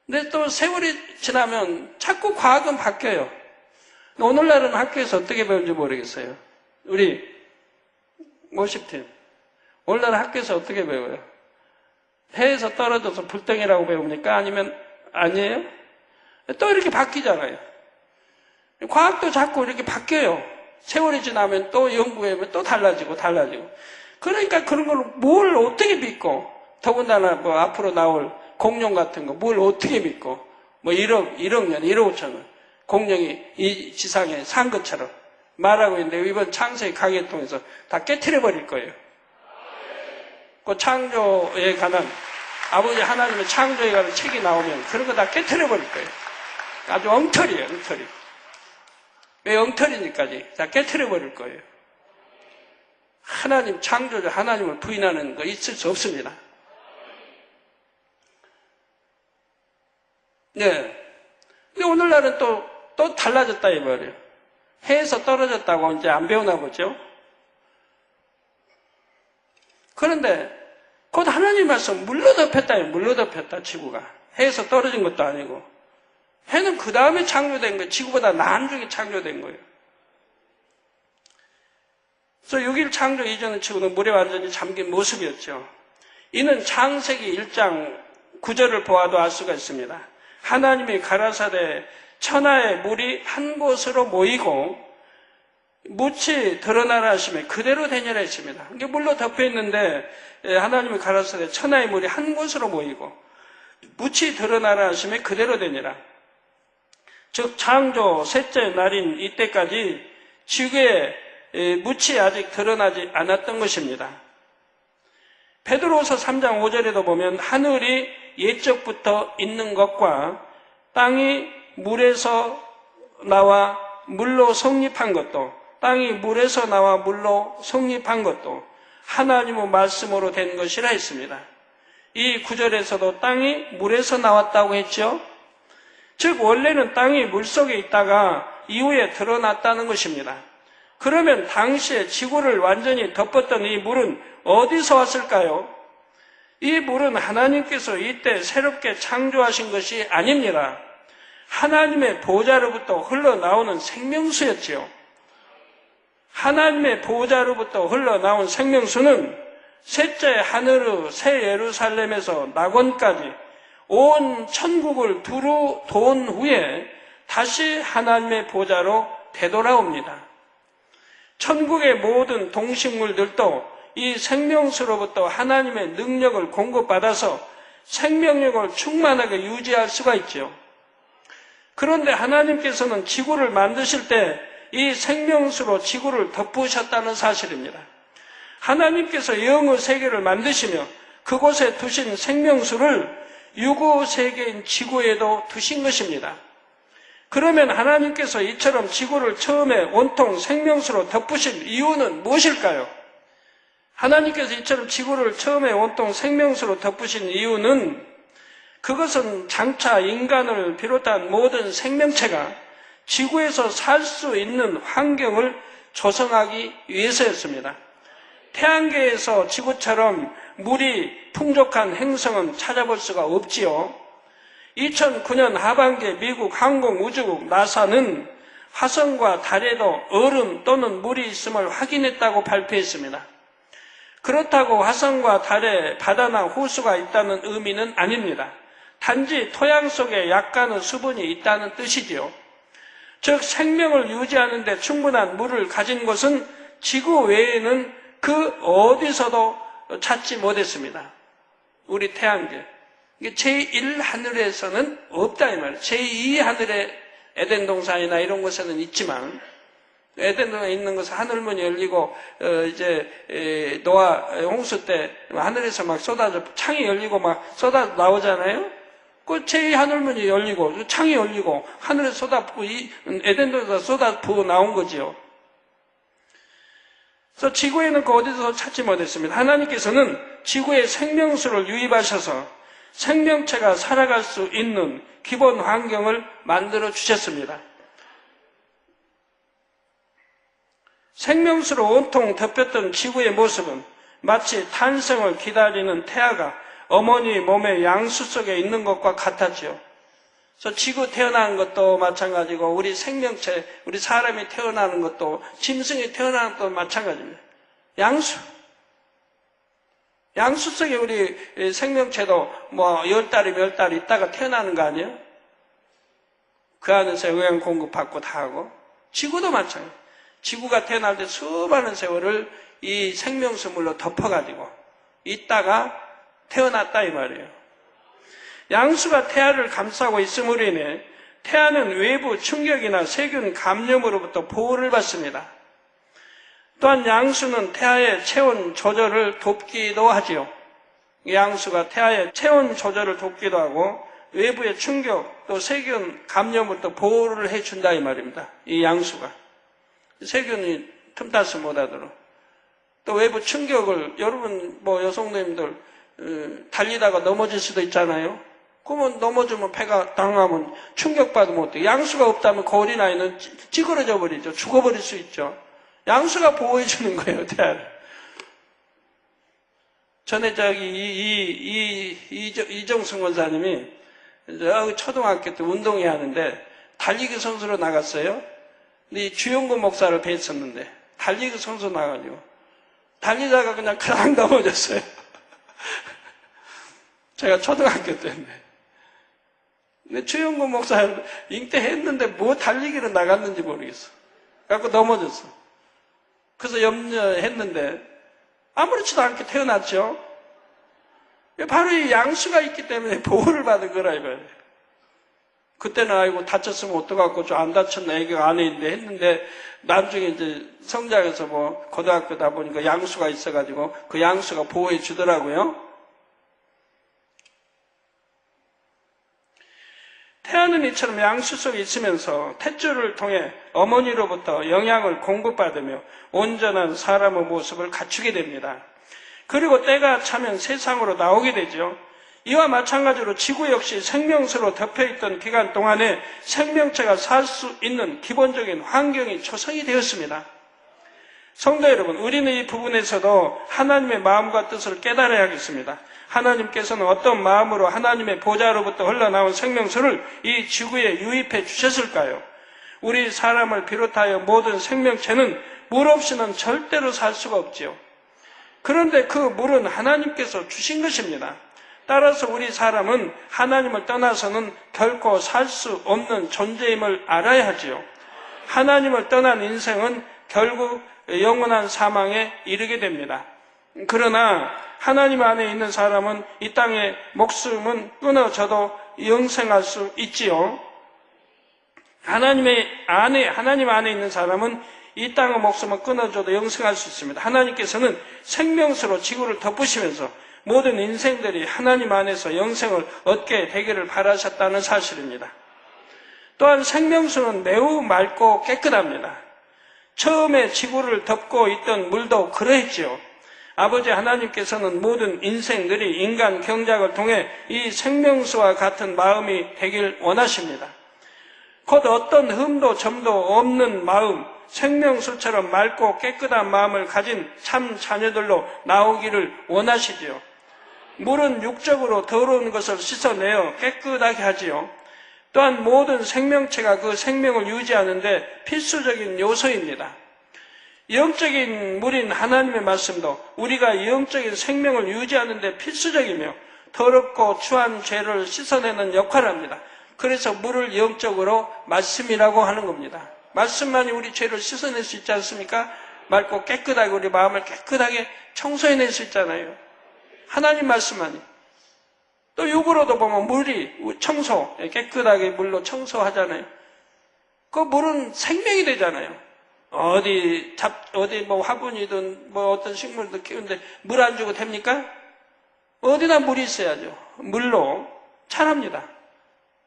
근데 또 세월이 지나면 자꾸 과학은 바뀌어요. 오늘날은 학교에서 어떻게 배우는지 모르겠어요. 우리 모십팀 오늘날 학교에서 어떻게 배워요? 해에서 떨어져서 불덩이라고 배웁니까? 아니면 아니에요? 또 이렇게 바뀌잖아요. 과학도 자꾸 이렇게 바뀌어요. 세월이 지나면 또 연구해보면 또 달라지고. 그러니까 그런 걸 뭘 어떻게 믿고, 더군다나 앞으로 나올 공룡 같은 거, 뭘 어떻게 믿고, 1억 년, 1억 5천 년, 공룡이 이 지상에 산 것처럼 말하고 있는데 이번 창세기 강의를 통해서 다 깨트려버릴 거예요. 그 창조에 관한, 아버지 하나님의 창조에 관한 책이 나오면 그런 거 다 깨트려버릴 거예요. 아주 엉터리예요, 엉터리. 왜 엉터리니까지 다 깨트려버릴 거예요. 하나님, 창조주 하나님을 부인하는 거 있을 수 없습니다. 네. 근데 오늘날은 또 달라졌다, 이 말이에요. 해에서 떨어졌다고 이제 안 배우나 보죠? 그런데, 곧 하나님 말씀, 물로 덮였다, 물로 덮였다, 지구가. 해에서 떨어진 것도 아니고. 해는 그 다음에 창조된 거예요. 지구보다 나중에 창조된 거예요. 그래서 6일 창조 이전의 지구는 물에 완전히 잠긴 모습이었죠. 이는 창세기 1장 9절을 보아도 알 수가 있습니다. 하나님이 가라사대 천하의 물이 한 곳으로 모이고 묻이 드러나라 하시며 그대로 되니라 했습니다. 이게 물로 덮여 있는데 하나님이 가라사대 천하의 물이 한 곳으로 모이고 묻이 드러나라 하시며 그대로 되니라. 즉 창조 셋째 날인 이때까지 지구에 묻이 아직 드러나지 않았던 것입니다. 베드로후서 3장 5절에도 보면 하늘이 옛적부터 있는 것과 땅이 물에서 나와 물로 성립한 것도 땅이 물에서 나와 물로 성립한 것도 하나님의 말씀으로 된 것이라 했습니다. 이 구절에서도 땅이 물에서 나왔다고 했죠. 즉 원래는 땅이 물속에 있다가 이후에 드러났다는 것입니다. 그러면 당시에 지구를 완전히 덮었던 이 물은 어디서 왔을까요? 이 물은 하나님께서 이때 새롭게 창조하신 것이 아닙니다. 하나님의 보좌로부터 흘러나오는 생명수였지요. 하나님의 보좌로부터 흘러나온 생명수는 셋째 하늘의 새 예루살렘에서 낙원까지 온 천국을 두루 돈 후에 다시 하나님의 보좌로 되돌아옵니다. 천국의 모든 동식물들도 이 생명수로부터 하나님의 능력을 공급받아서 생명력을 충만하게 유지할 수가 있죠. 그런데 하나님께서는 지구를 만드실 때 이 생명수로 지구를 덮으셨다는 사실입니다. 하나님께서 영의 세계를 만드시며 그곳에 두신 생명수를 유구 세계인 지구에도 두신 것입니다. 그러면 하나님께서 이처럼 지구를 처음에 온통 생명수로 덮으신 이유는 무엇일까요? 하나님께서 이처럼 지구를 처음에 온통 생명수로 덮으신 이유는 그것은 장차 인간을 비롯한 모든 생명체가 지구에서 살 수 있는 환경을 조성하기 위해서였습니다. 태양계에서 지구처럼 물이 풍족한 행성은 찾아볼 수가 없지요. 2009년 하반기에 미국 항공우주국 나사는 화성과 달에도 얼음 또는 물이 있음을 확인했다고 발표했습니다. 그렇다고 화성과 달에 바다나 호수가 있다는 의미는 아닙니다. 단지 토양 속에 약간의 수분이 있다는 뜻이지요. 즉 생명을 유지하는 데 충분한 물을 가진 곳은 지구 외에는 그 어디서도 찾지 못했습니다. 우리 태양계. 제1하늘에서는 없다 이 말이에요. 제2하늘에 에덴 동산이나 이런 곳에는 있지만 에덴 동산에 있는 것은 하늘문이 열리고 이제 노아 홍수 때 하늘에서 막 쏟아져 창이 열리고 막 쏟아 나오잖아요. 그 제2하늘문이 열리고 창이 열리고 하늘에 쏟아부고 에덴 동산에서 쏟아부어 나온 거지요. 그래서 지구에는 그 어디서 찾지 못했습니다. 하나님께서는 지구에 생명수를 유입하셔서 생명체가 살아갈 수 있는 기본 환경을 만들어 주셨습니다. 생명수로 온통 덮였던 지구의 모습은 마치 탄생을 기다리는 태아가 어머니 몸의 양수 속에 있는 것과 같았지요. 그래서 지구 태어나는 것도 마찬가지고 우리 생명체, 우리 사람이 태어나는 것도 짐승이 태어나는 것도 마찬가지입니다. 양수 속에 우리 생명체도 뭐 10달이면 10달 있다가 태어나는 거 아니에요? 그 안에서 영양 공급받고 다 하고 지구도 마찬가지예요. 지구가 태어날 때 수많은 세월을 이 생명수물로 덮어가지고 있다가 태어났다 이 말이에요. 양수가 태아를 감싸고 있음으로 인해 태아는 외부 충격이나 세균 감염으로부터 보호를 받습니다. 또한 양수는 태아의 체온 조절을 돕기도 하지요. 양수가 태아의 체온 조절을 돕기도 하고 외부의 충격 또 세균 감염으로부터 보호를 해준다 이 말입니다. 이 양수가 세균이 틈타서 못하도록 또 외부 충격을 여러분 뭐 여성님들 달리다가 넘어질 수도 있잖아요. 그러면 넘어지면 폐가 당하면 충격받으면 어때요? 양수가 없다면 그 어린아이는 찌그러져 버리죠. 죽어버릴 수 있죠. 양수가 보호해 주는 거예요, 태아를. 전에 이정승 원사님이 초등학교 때 운동회 하는데 달리기 선수로 나갔어요. 근데 이 주영근 목사를 뵀었는데 달리기 선수 나가지고 달리다가 그냥 그냥 넘어졌어요. 제가 초등학교 때인데. 근데 주영근 목사 잉태했는데 뭐 달리기를 나갔는지 모르겠어. 그래갖고 넘어졌어. 그래서 염려했는데 아무렇지도 않게 태어났죠. 바로 이 양수가 있기 때문에 보호를 받은 거라 이거예요. 그때는 아이고 다쳤으면 어떡하고 좀 안 다쳤나 애기가 안에 있는데 했는데 나중에 이제 성장해서 뭐 고등학교다 보니까 양수가 있어가지고 그 양수가 보호해 주더라고요. 태아는 이처럼 양수 속에 있으면서 탯줄을 통해 어머니로부터 영양을 공급받으며 온전한 사람의 모습을 갖추게 됩니다. 그리고 때가 차면 세상으로 나오게 되죠. 이와 마찬가지로 지구 역시 생명수로 덮여있던 기간 동안에 생명체가 살 수 있는 기본적인 환경이 조성이 되었습니다. 성도 여러분, 우리는 이 부분에서도 하나님의 마음과 뜻을 깨달아야겠습니다. 하나님께서는 어떤 마음으로 하나님의 보좌로부터 흘러나온 생명수를 이 지구에 유입해 주셨을까요? 우리 사람을 비롯하여 모든 생명체는 물 없이는 절대로 살 수가 없지요. 그런데 그 물은 하나님께서 주신 것입니다. 따라서 우리 사람은 하나님을 떠나서는 결코 살 수 없는 존재임을 알아야 하지요. 하나님을 떠난 인생은 결국 영원한 사망에 이르게 됩니다. 그러나 하나님 안에 있는 사람은 이 땅의 목숨은 끊어져도 영생할 수 있지요. 하나님 안에 있는 사람은 이 땅의 목숨은 끊어져도 영생할 수 있습니다. 하나님께서는 생명수로 지구를 덮으시면서 모든 인생들이 하나님 안에서 영생을 얻게 되기를 바라셨다는 사실입니다. 또한 생명수는 매우 맑고 깨끗합니다. 처음에 지구를 덮고 있던 물도 그러했지요. 아버지 하나님께서는 모든 인생들이 인간 경작을 통해 이 생명수와 같은 마음이 되길 원하십니다. 곧 어떤 흠도 점도 없는 마음, 생명수처럼 맑고 깨끗한 마음을 가진 참 자녀들로 나오기를 원하시지요. 물은 육적으로 더러운 것을 씻어내어 깨끗하게 하지요. 또한 모든 생명체가 그 생명을 유지하는데 필수적인 요소입니다. 영적인 물인 하나님의 말씀도 우리가 영적인 생명을 유지하는 데 필수적이며 더럽고 추한 죄를 씻어내는 역할을 합니다. 그래서 물을 영적으로 말씀이라고 하는 겁니다. 말씀만이 우리 죄를 씻어낼 수 있지 않습니까? 맑고 깨끗하게 우리 마음을 깨끗하게 청소해낼 수 있잖아요. 하나님 말씀만이. 또 육으로도 보면 물이 청소, 깨끗하게 물로 청소하잖아요. 그 물은 생명이 되잖아요. 어디 뭐 화분이든 뭐 어떤 식물도 키우는데 물 안 주고 됩니까? 어디나 물이 있어야죠. 물로 자랍니다.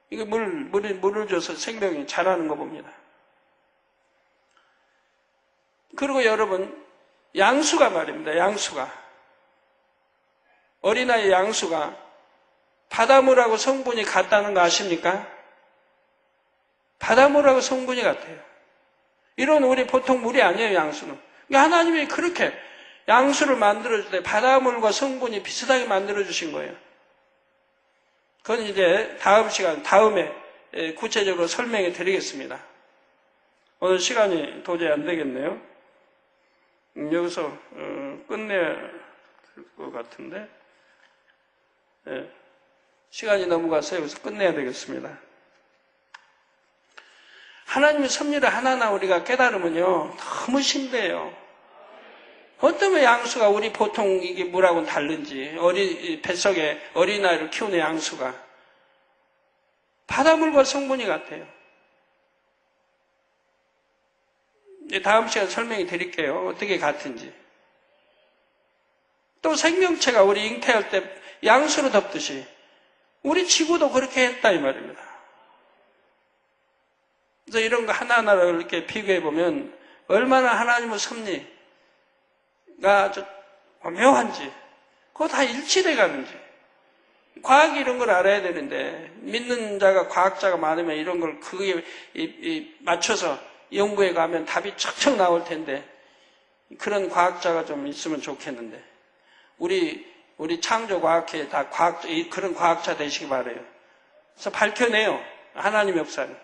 이게 물을 줘서 생명이 자라는 거 봅니다. 그리고 여러분, 양수가 말입니다. 양수가. 어린아이 양수가 바닷물하고 성분이 같다는 거 아십니까? 바닷물하고 성분이 같아요. 이런 우리 보통 물이 아니에요, 양수는. 그러니까 하나님이 그렇게 양수를 만들어줄 때 바닷물과 성분이 비슷하게 만들어주신 거예요. 그건 이제 다음에 구체적으로 설명해 드리겠습니다. 오늘 시간이 도저히 안 되겠네요. 여기서 끝내야 될 것 같은데, 시간이 넘어가서 여기서 끝내야 되겠습니다. 하나님의 섭리를 하나하나 우리가 깨달으면요, 너무 신비해요. 어쩌면 양수가 우리 보통 이게 물하고는 다른지, 뱃속에 어린아이를 키우는 양수가 바닷물과 성분이 같아요. 다음 시간에 설명해 드릴게요. 어떻게 같은지. 또 생명체가 우리 잉태할 때 양수로 덮듯이 우리 지구도 그렇게 했다 이 말입니다. 그래서 이런 거 하나하나를 이렇게 비교해 보면 얼마나 하나님의 섭리가 아주 오묘한지, 그거 다 일치돼 가는지. 과학이 이런 걸 알아야 되는데, 믿는 자가, 과학자가 많으면 이런 걸 그게 맞춰서 연구해 가면 답이 척척 나올 텐데, 그런 과학자가 좀 있으면 좋겠는데, 우리 창조과학회 다 그런 과학자 되시기 바라요. 그래서 밝혀내요. 하나님의 역사를.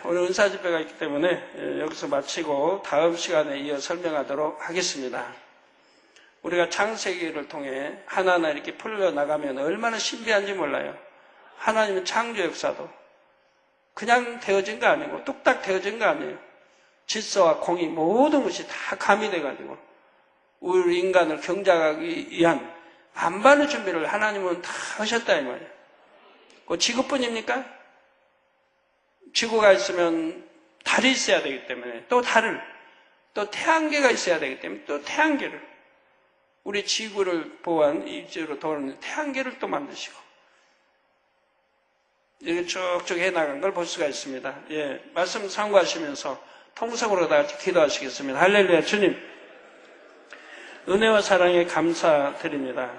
오늘 은사집회가 있기 때문에 여기서 마치고 다음 시간에 이어 설명하도록 하겠습니다. 우리가 창세기를 통해 하나하나 이렇게 풀려나가면 얼마나 신비한지 몰라요. 하나님의 창조 역사도 그냥 되어진 거 아니고 뚝딱 되어진 거 아니에요. 질서와 공의 모든 것이 다 가미돼가지고 우리 인간을 경작하기 위한 만반의 준비를 하나님은 다 하셨다 이 말이에요. 그 지구뿐입니까? 지구가 있으면 달이 있어야 되기 때문에 또 달을, 또 태양계가 있어야 되기 때문에 또 태양계를, 우리 지구를 보호한 입지로 도는 태양계를 또 만드시고, 이렇게 쭉쭉 해나간 걸 볼 수가 있습니다. 말씀 참고하시면서 통성으로 다 같이 기도하시겠습니다. 할렐루야. 주님, 은혜와 사랑에 감사드립니다.